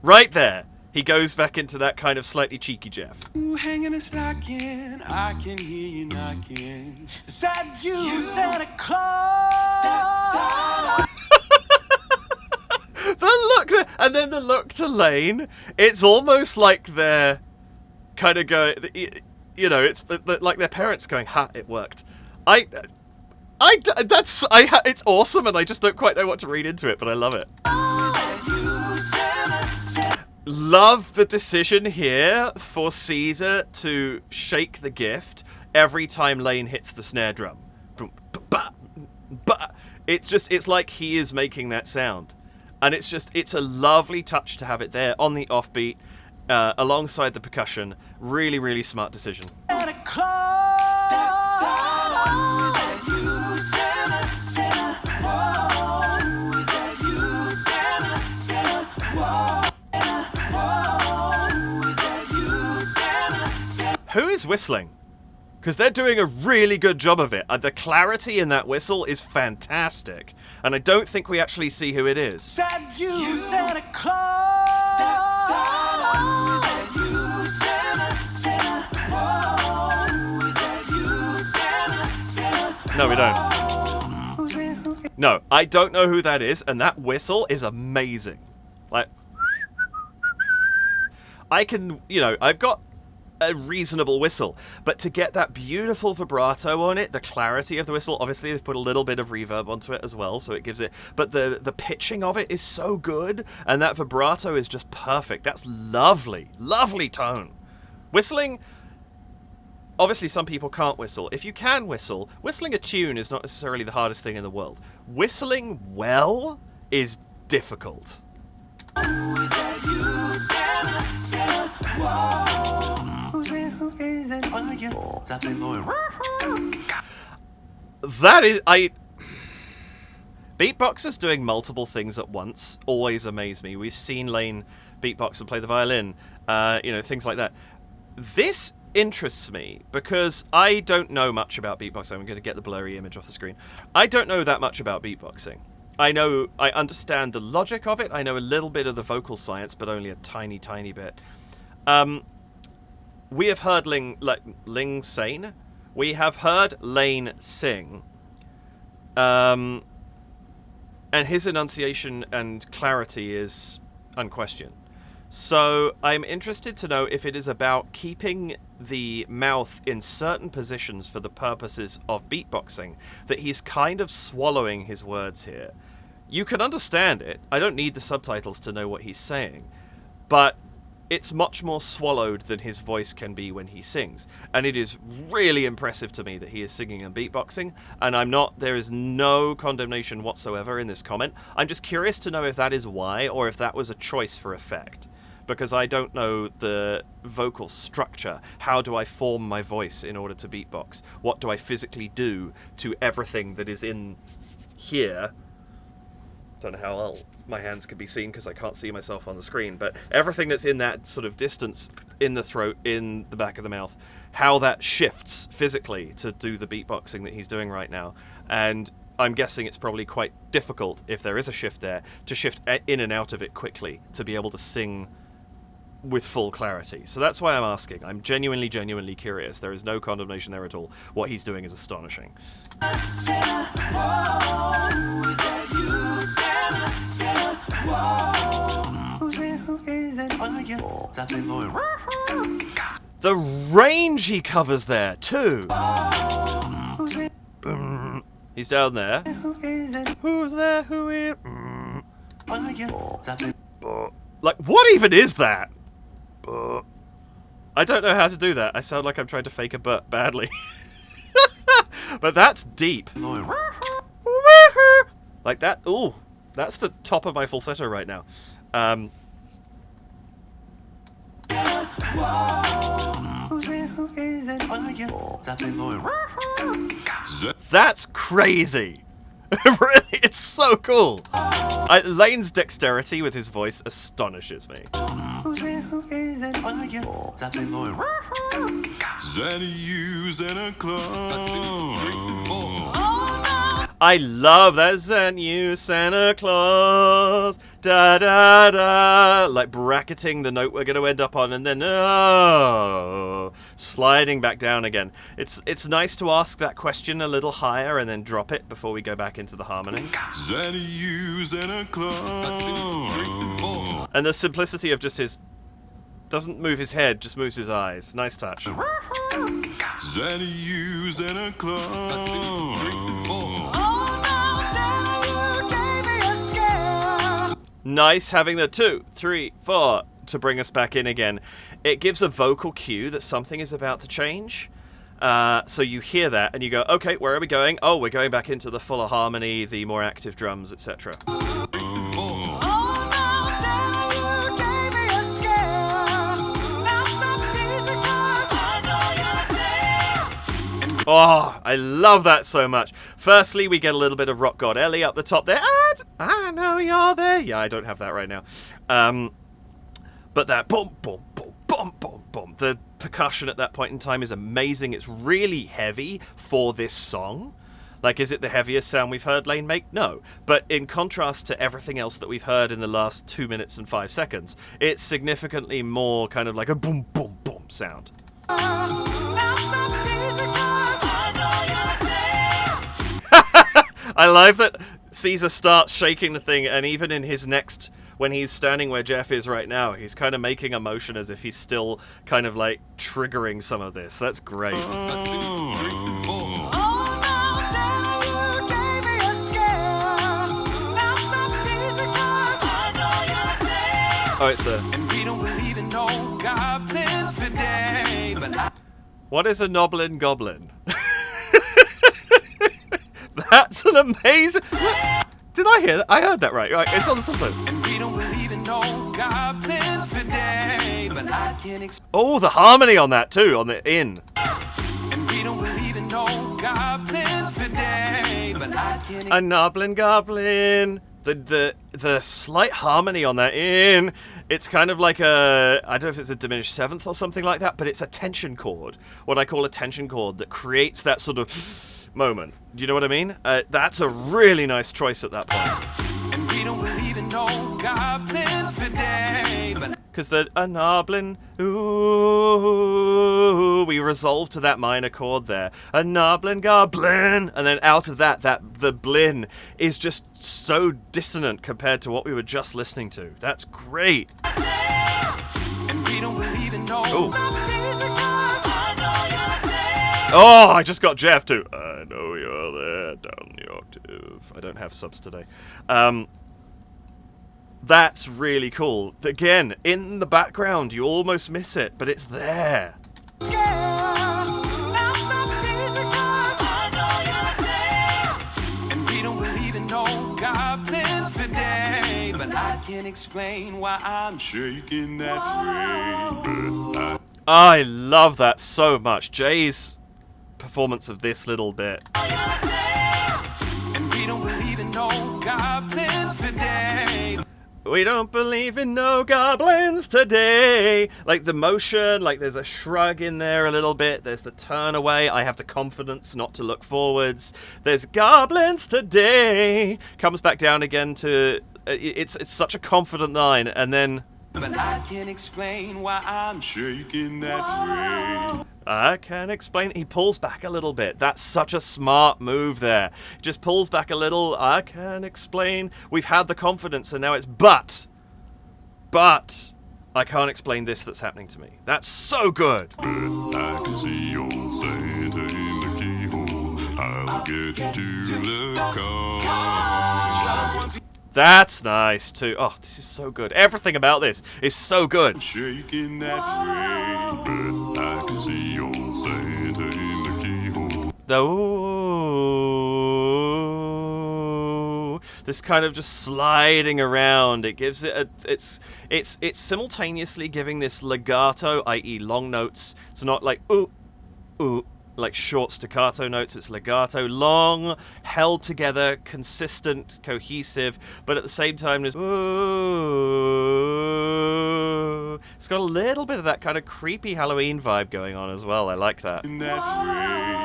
[SPEAKER 1] Right there. He goes back into that kind of slightly cheeky Jeff.
[SPEAKER 2] Ooh, hanging a stocking. I can hear you knocking. Zat You Santa Claus.
[SPEAKER 1] And then the look to Lane. It's almost like they're kind of going, it's like their parents going, "Ha, it worked." It's awesome, and I just don't quite know what to read into it, but I love it. Love the decision here for Caesar to shake the gift every time Lane hits the snare drum. It's like he is making that sound. And it's a lovely touch to have it there on the offbeat, alongside the percussion. Really, really smart decision.
[SPEAKER 2] Santa Claus.
[SPEAKER 1] Who is whistling? Because they're doing a really good job of it. The clarity in that whistle is fantastic. And I don't think we actually see who it is.
[SPEAKER 2] Zat You Santa Claus.
[SPEAKER 1] No, we don't. No, I don't know who that is, and that whistle is amazing. Like, I've got a reasonable whistle, but to get that beautiful vibrato on it, the clarity of the whistle, obviously they've put a little bit of reverb onto it as well, so it gives it, but the pitching of it is so good, and that vibrato is just perfect. That's lovely tone. Whistling, obviously some people can't whistle. If you can whistle, whistling a tune is not necessarily the hardest thing in the world. Whistling well is difficult. That is, beatboxers doing multiple things at once always amaze me. We've seen Lane beatbox and play the violin, things like that. This interests me because I don't know much about beatboxing. I'm going to get the blurry image off the screen. I don't know that much about beatboxing. I understand the logic of it. I know a little bit of the vocal science, but only a tiny, tiny bit. We have heard Ling sing. We have heard Lane sing. And his enunciation and clarity is unquestioned. So I'm interested to know if it is about keeping the mouth in certain positions for the purposes of beatboxing, that he's kind of swallowing his words here. You can understand it. I don't need the subtitles to know what he's saying. But it's much more swallowed than his voice can be when he sings. And it is really impressive to me that he is singing and beatboxing. And there is no condemnation whatsoever in this comment. I'm just curious to know if that is why, or if that was a choice for effect. Because I don't know the vocal structure. How do I form my voice in order to beatbox? What do I physically do to everything that is in here? Don't know how well my hands can be seen because I can't see myself on the screen, but everything that's in that sort of distance in the throat, in the back of the mouth, how that shifts physically to do the beatboxing that he's doing right now. And I'm guessing it's probably quite difficult, if there is a shift there, to shift in and out of it quickly to be able to sing with full clarity. So that's why I'm asking. I'm genuinely, genuinely curious. There is no condemnation there at all. What he's doing is astonishing. The range he covers there, too. He's down there. Who's there? Who is? Like, what even is that? I don't know how to do that. I sound like I'm trying to fake a butt badly. But that's deep. Like that. Ooh, that's the top of my falsetto right now. That's crazy. Really, it's so cool. Lane's dexterity with his voice astonishes me.
[SPEAKER 3] Zat You Santa Claus.
[SPEAKER 1] I love that Zat You Santa Claus. Da da da. Like bracketing the note we're going to end up on, and then sliding back down again. It's nice to ask that question a little higher and then drop it before we go back into the harmony.
[SPEAKER 3] Zat You Santa Claus.
[SPEAKER 1] And the simplicity of just his doesn't move his head, just moves his eyes. Nice touch.
[SPEAKER 3] Zat You Santa Claus.
[SPEAKER 1] Nice having the 2, 3, 4 to bring us back in again. It gives a vocal cue that something is about to change. So you hear that and you go, okay, where are we going? Oh, we're going back into the fuller harmony, the more active drums, etc. Oh, I love that so much. Firstly, we get a little bit of Rock God Ellie up the top there. I know you're there. Yeah, I don't have that right now. But that boom, boom, boom, boom, boom, boom. The percussion at that point in time is amazing. It's really heavy for this song. Like, is it the heaviest sound we've heard Lane make? No. But in contrast to everything else that we've heard in the last 2 minutes and 5 seconds, it's significantly more kind of like a boom, boom, boom sound. I love that Caesar starts shaking the thing, and even in his next, when he's standing where Jeff is right now, he's kind of making a motion as if he's still kind of like triggering some of this. That's great. Oh, it's a...
[SPEAKER 2] And we don't believe in no goblins today, but
[SPEAKER 1] What is a noblin goblin? That's an amazing... Did I hear that? I heard that right. Right, it's on the subtitle.
[SPEAKER 2] And we don't believe in no goblins today, but I can
[SPEAKER 1] Oh, the harmony on that too, on the in.
[SPEAKER 2] And we don't believe in no goblins today, but I can
[SPEAKER 1] A noblin goblin. The slight harmony on that in, it's kind of like a, I don't know if it's a diminished seventh or something like that, but it's a tension chord. What I call a tension chord that creates that sort of moment. Do you know what I mean? That's a really nice choice at that point.
[SPEAKER 2] And we don't believe in no goblins today, but
[SPEAKER 1] Because the noblin, ooh, we resolve to that minor chord there. A noblin goblin, and then out of that the blin is just so dissonant compared to what we were just listening to. That's great.
[SPEAKER 2] and we don't believe in no
[SPEAKER 1] Ooh.
[SPEAKER 2] goblins.
[SPEAKER 1] Oh, I just got Jeff too. I know you're there, down the octave. I don't have subs today. That's really cool. Again, in the background, you almost miss it, but it's there.
[SPEAKER 2] And we don't believe in no goblins today, but I can't explain why I'm shaking that way.
[SPEAKER 1] I love that so much. Jay's performance of this little bit.
[SPEAKER 2] And we don't believe in no goblins today.
[SPEAKER 1] We don't believe in no goblins today. Like the motion, like there's a shrug in there a little bit. There's the turn away. I have the confidence not to look forwards. There's goblins today. Comes back down again to... It's such a confident line. And then...
[SPEAKER 2] But I can't explain why I'm shaking that way.
[SPEAKER 1] I can't explain. He pulls back a little bit. That's such a smart move there. Just pulls back a little. I can't explain. We've had the confidence and now it's but I can't explain this that's happening to me. That's so good.
[SPEAKER 3] But I can see old Santa in the keyhole. I'll get to the car.
[SPEAKER 1] That's nice too. Oh, this is so good. Everything about this is so good.
[SPEAKER 2] Shaking that way.
[SPEAKER 3] But I can see old Santa in the keyhole.
[SPEAKER 1] Though this kind of just sliding around, it gives it it's simultaneously giving this legato, i.e. long notes. It's not like ooh, ooh, like short staccato notes. It's legato, long, held together, consistent, cohesive, but at the same time there's ooh. It's got a little bit of that kind of creepy Halloween vibe going on as well. I like that.
[SPEAKER 2] That way.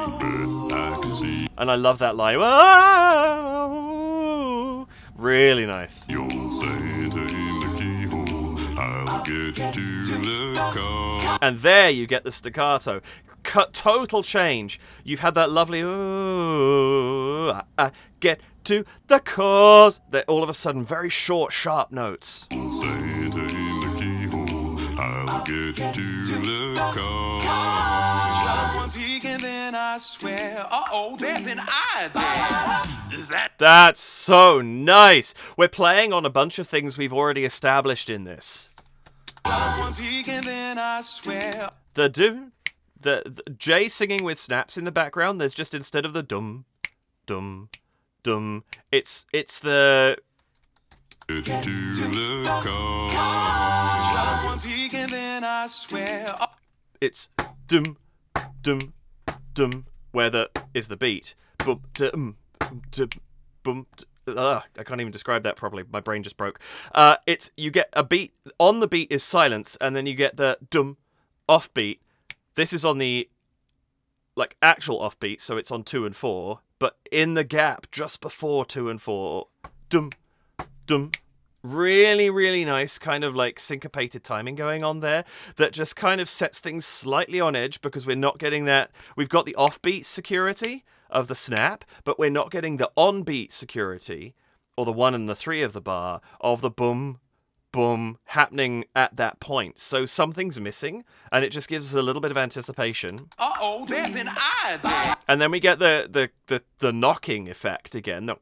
[SPEAKER 3] But I can see
[SPEAKER 1] And I love that line. Whoa! Really nice.
[SPEAKER 3] old Santa in the keyhole. I'll get to the car.
[SPEAKER 1] And there you get the staccato. Total change. You've had that lovely ooh, I get to the cause. They're all of a sudden very short, sharp notes.
[SPEAKER 3] Old Santa in the keyhole. I'll get to the car.
[SPEAKER 2] Just one peek and then I swear, uh-oh, there's an eye there. Is that
[SPEAKER 1] That's so nice. We're playing on a bunch of things we've already established in this.
[SPEAKER 2] just one peek and then I swear.
[SPEAKER 1] The do, the Jay singing with snaps in the background. There's just instead of the dum, dum, dum. It's the
[SPEAKER 3] Get to the car.
[SPEAKER 2] Just one peek and then I swear.
[SPEAKER 1] it's dum, dum, dum. Where the is the beat. Boom, dum, dum, boom. I can't even describe that properly. My brain just broke. It's you get a beat on the beat is silence, and then you get the dum off beat. This is on the like actual off beat, so it's on 2 and 4. But in the gap just before 2 and 4, dum, dum. Really, really nice kind of like syncopated timing going on there that just kind of sets things slightly on edge because we're not getting that. We've got the offbeat security of the snap, but we're not getting the on-beat security or the 1 and the 3 of the bar of the boom, boom happening at that point. So something's missing and it just gives us a little bit of anticipation.
[SPEAKER 2] Uh-oh, there's an eye there.
[SPEAKER 1] And then we get the knocking effect again, the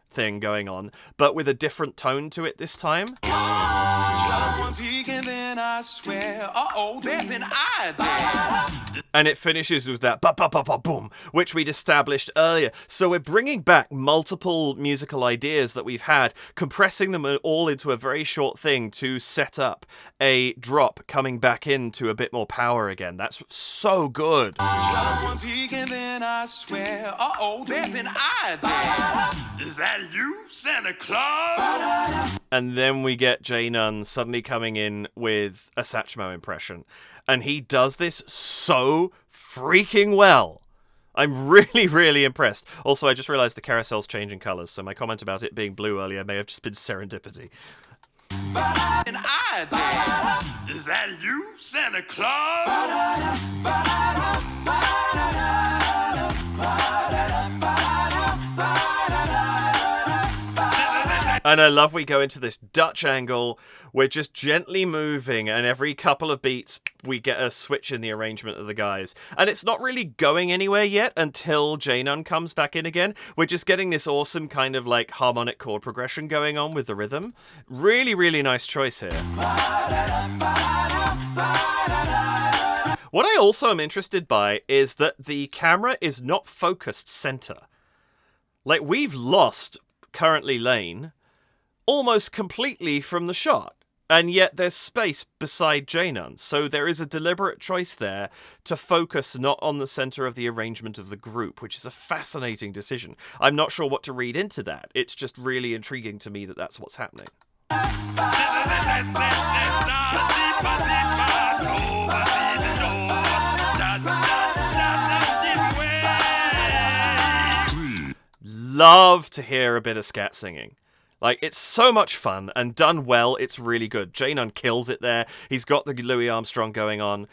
[SPEAKER 1] thing going on, but with a different tone to it this time.
[SPEAKER 2] Just one peek and then I swear, uh-oh, there's an eye there.
[SPEAKER 1] And it finishes with that ba-ba-ba-ba-boom, which we'd established earlier. So we're bringing back multiple musical ideas that we've had, compressing them all into a very short thing to set up a drop coming back into a bit more power again. That's so good.
[SPEAKER 2] Just one peek and then I swear, uh-oh, there's an eye there. Is that you, Santa Claus?
[SPEAKER 1] And then we get Jay Nunn suddenly coming in with a Satchmo impression. And he does this so freaking well. I'm really, really impressed. Also, I just realized the carousel's changing colors, so my comment about it being blue earlier may have just been serendipity.
[SPEAKER 2] An idea. Is that you, Santa Claus?
[SPEAKER 1] And I love we go into this Dutch angle. We're just gently moving, and every couple of beats we get a switch in the arrangement of the guys. And it's not really going anywhere yet until Janon comes back in again. We're just getting this awesome kind of like harmonic chord progression going on with the rhythm. Really, really nice choice here. What I also am interested by is that the camera is not focused center. Like, we've lost currently Lane almost completely from the shot, and yet there's space beside Janon, so there is a deliberate choice there to focus not on the center of the arrangement of the group, which is a fascinating decision. I'm not sure what to read into that. It's just really intriguing to me that that's what's happening. Love to hear a bit of scat singing. Like, it's so much fun, and done well, it's really good. Janon kills it there. He's got the Louis Armstrong going on.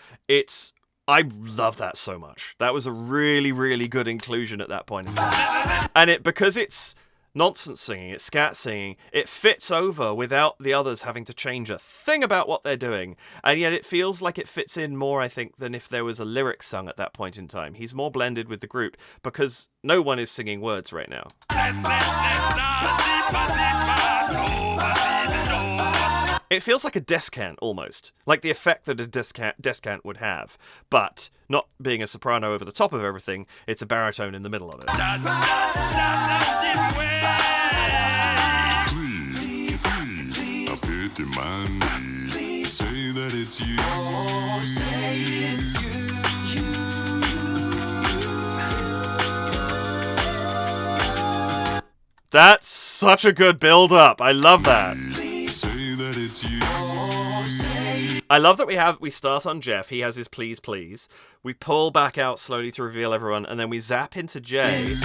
[SPEAKER 1] I love that so much. That was a really, really good inclusion at that point in time. And because it's nonsense singing, it's scat singing, it fits over without the others having to change a thing about what they're doing. And yet it feels like it fits in more, I think, than if there was a lyric sung at that point in time. He's more blended with the group because no one is singing words right now. It feels like a descant, almost. Like the effect that a descant would have. But, not being a soprano over the top of everything, it's a baritone in the middle of it.
[SPEAKER 3] Please, I pity my knees. Say that it's you.
[SPEAKER 1] That's such a good build-up. I love that.
[SPEAKER 3] Say that it's you.
[SPEAKER 1] I love that we start on Jeff. He has his please, please. We pull back out slowly to reveal everyone, and then we zap into Jay,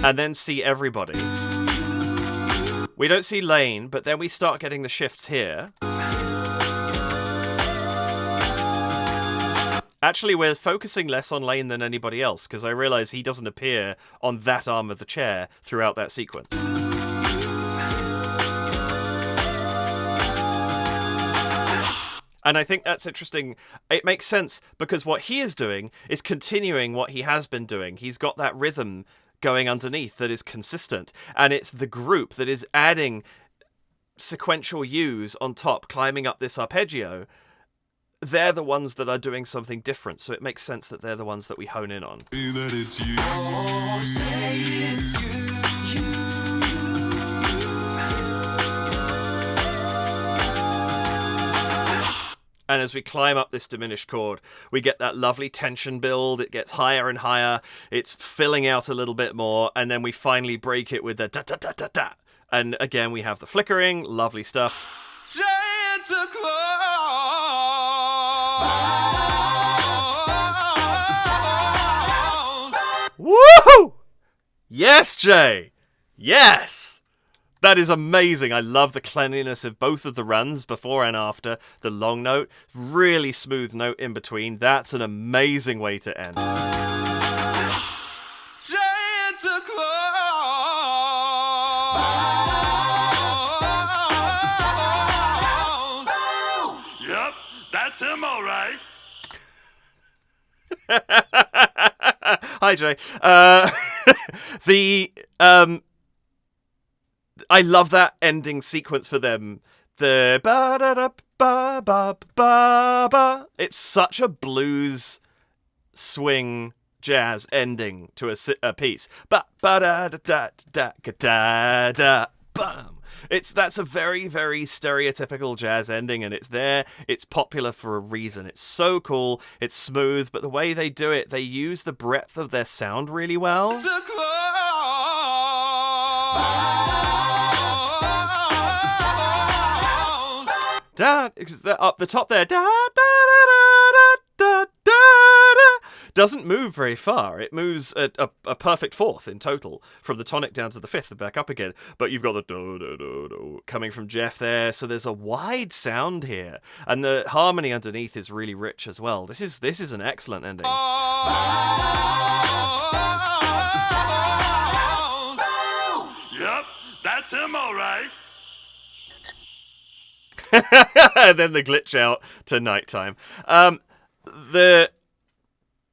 [SPEAKER 1] and then see everybody. We don't see Lane, but then we start getting the shifts here. Actually, we're focusing less on Lane than anybody else, because I realise he doesn't appear on that arm of the chair throughout that sequence. And I think that's interesting. It makes sense, because what he is doing is continuing what he has been doing. He's got that rhythm going underneath that is consistent, and it's the group that is adding sequential U's on top, climbing up this arpeggio. They're the ones that are doing something different, so it makes sense that they're the ones that we hone in on.
[SPEAKER 3] Say that it's you.
[SPEAKER 1] And as we climb up this diminished chord, we get that lovely tension build. It gets higher and higher. It's filling out a little bit more, and then we finally break it with the da-da-da-da-da. And again, we have the flickering, lovely stuff.
[SPEAKER 2] Santa Claus.
[SPEAKER 1] Woohoo! Yes, Jay! Yes! That is amazing. I love the cleanliness of both of the runs, before and after. The long note, really smooth note in between. That's an amazing way to end.
[SPEAKER 2] Santa Claus. Yep, that's him, all right.
[SPEAKER 1] Hi, Jay. I love that ending sequence for them. The ba da da ba ba ba ba. It's such a blues swing jazz ending to a piece. Ba ba da da da da da da bam. That's a very, very stereotypical jazz ending, and it's there. It's popular for a reason. It's so cool. It's smooth, but the way they do it, they use the breadth of their sound really well. Da, up the top there. Da da da da da da da doesn't move very far. It moves a perfect fourth in total, from the tonic down to the fifth and back up again. But you've got the do do do do coming from Jeff there, so there's a wide sound here, and the harmony underneath is really rich as well. This is an excellent ending.
[SPEAKER 3] Yep, that's him, all right.
[SPEAKER 1] And then the glitch out to nighttime.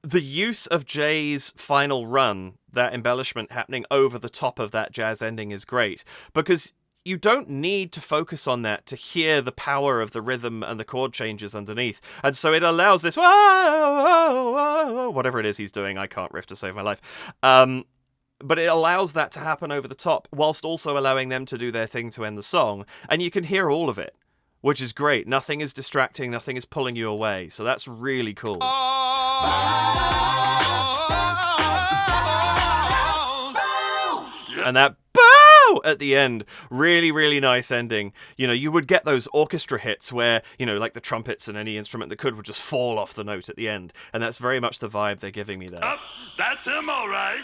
[SPEAKER 1] The use of Jay's final run, that embellishment happening over the top of that jazz ending, is great, because you don't need to focus on that to hear the power of the rhythm and the chord changes underneath. And so it allows this whatever it is he's doing, I can't riff to save my life. But it allows that to happen over the top, whilst also allowing them to do their thing to end the song. And you can hear all of it, which is great. Nothing is distracting, nothing is pulling you away. So that's really cool. And that bow at the end, really, really nice ending. You know, you would get those orchestra hits where, you know, like the trumpets and any instrument that could would just fall off the note at the end. And that's very much the vibe they're giving me there.
[SPEAKER 3] Yep, that's him, all right.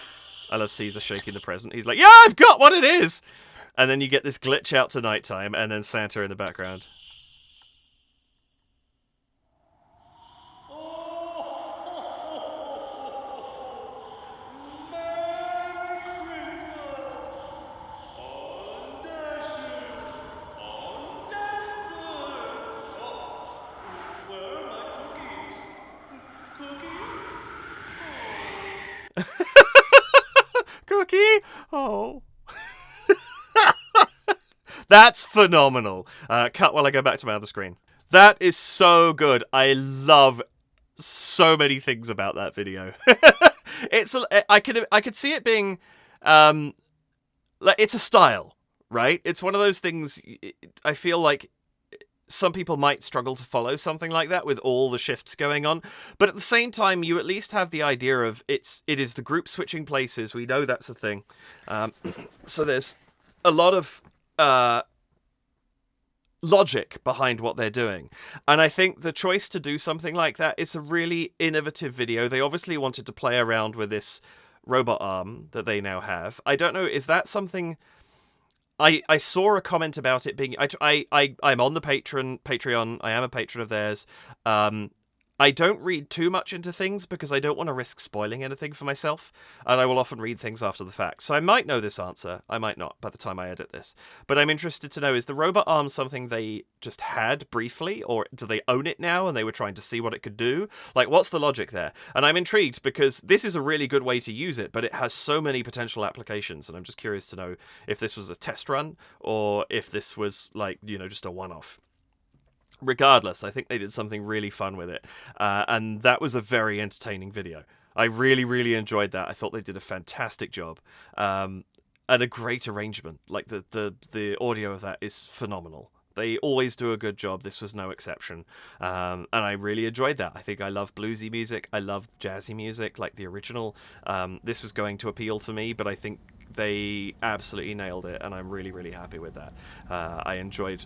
[SPEAKER 1] I love Caesar shaking the present. He's like, yeah, I've got what it is. And then you get this glitch out to nighttime and then Santa in the background. Cookie? Oh. That's phenomenal. Cut while I go back to my other screen. That is so good. I love so many things about that video. I could see it being like, it's a style, right? It's one of those things I feel like some people might struggle to follow something like that with all the shifts going on, but at the same time, you at least have the idea of it is the group switching places. We know that's a thing. So there's a lot of logic behind what they're doing, and I think the choice to do something like that is a really innovative video. They obviously wanted to play around with this robot arm that they now have. I don't know, is that something? I saw a comment about it being... I'm on the Patreon. I am a patron of theirs. I don't read too much into things because I don't want to risk spoiling anything for myself, and I will often read things after the fact. So I might know this answer. I might not by the time I edit this. But I'm interested to know, is the robot arm something they just had briefly, or do they own it now and they were trying to see what it could do? Like, what's the logic there? And I'm intrigued because this is a really good way to use it, but it has so many potential applications, and I'm just curious to know if this was a test run or if this was, like, you know, just a one-off. Regardless, I think they did something really fun with it, and that was a very entertaining video. I really, really enjoyed that. I thought they did a fantastic job, and a great arrangement. Like, the audio of that is phenomenal. They always do a good job. This was no exception, and I really enjoyed that. I think I love bluesy music. I love jazzy music, like the original. This was going to appeal to me, but I think they absolutely nailed it, and I'm really, really happy with that. I enjoyed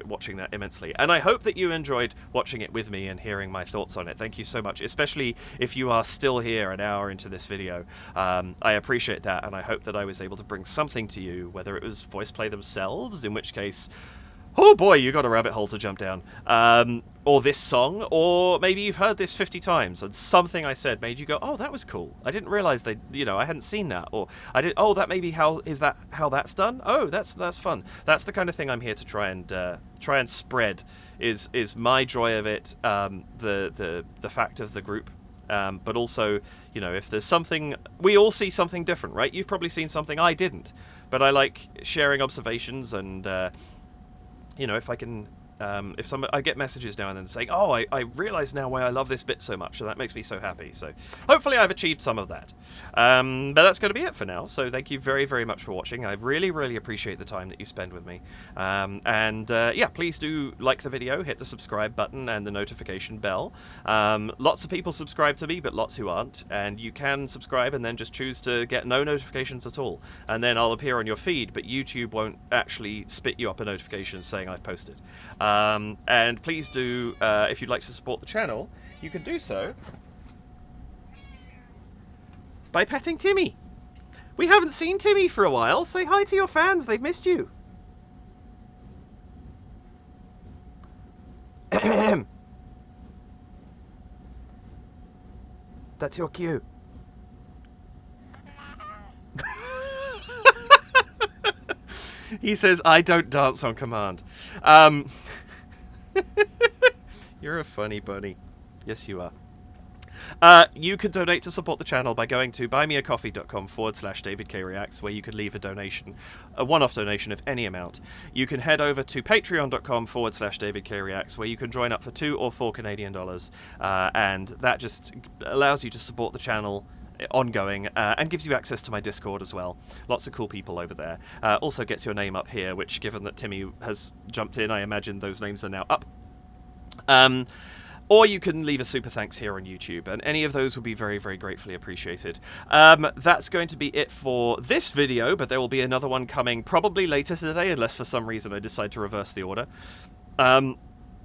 [SPEAKER 1] watching that immensely, and I hope that you enjoyed watching it with me and hearing my thoughts on it. Thank you so much, especially if you are still here an hour into this video. I appreciate that, and I hope that I was able to bring something to you, whether it was VoicePlay themselves, in which case, oh boy, you got a rabbit hole to jump down, or this song, or maybe you've heard this 50 times and something I said made you go, oh, that was cool. I didn't realize I hadn't seen that, or that may be how that's done. Oh, that's fun. That's the kind of thing I'm here to try and spread, is my joy of it, the fact of the group, but also, you know, if there's something, we all see something different, right? You've probably seen something I didn't, but I like sharing observations, and you know, if I can, I get messages now and then saying, oh, I realise now why I love this bit so much, and that makes me so happy. So hopefully I've achieved some of that. But that's going to be it for now. So thank you very, very much for watching. I really, really appreciate the time that you spend with me. Yeah, please do like the video, hit the subscribe button and the notification bell. Lots of people subscribe to me, but lots who aren't. And you can subscribe and then just choose to get no notifications at all. And then I'll appear on your feed, but YouTube won't actually spit you up a notification saying I've posted. And please do, if you'd like to support the channel, you can do so by petting Timmy. We haven't seen Timmy for a while. Say hi to your fans. They've missed you. That's your cue. He says, I don't dance on command. You're a funny bunny. Yes, you are. You can donate to support the channel by going to buymeacoffee.com/DavidKReacts, where you can leave a donation, a one-off donation of any amount. You can head over to patreon.com/DavidKReacts, where you can join up for $2 or $4 Canadian dollars, and that just allows you to support the channel ongoing, and gives you access to my Discord as well. Lots of cool people over there. Also gets your name up here, which, given that Timmy has jumped in, I imagine those names are now up. Or you can leave a super thanks here on YouTube, and any of those would be very, very gratefully appreciated. That's going to be it for this video, but there will be another one coming probably later today, unless for some reason I decide to reverse the order.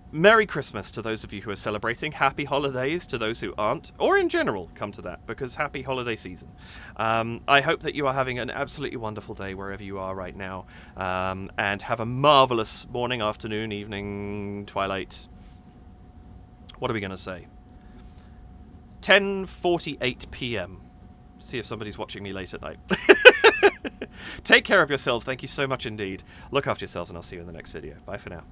[SPEAKER 1] Merry Christmas to those of you who are celebrating. Happy holidays to those who aren't, or in general, come to that, because happy holiday season. I hope that you are having an absolutely wonderful day wherever you are right now, and have a marvellous morning, afternoon, evening, twilight. What are we going to say? 10:48 p.m. See if somebody's watching me late at night. Take care of yourselves. Thank you so much indeed. Look after yourselves, and I'll see you in the next video. Bye for now.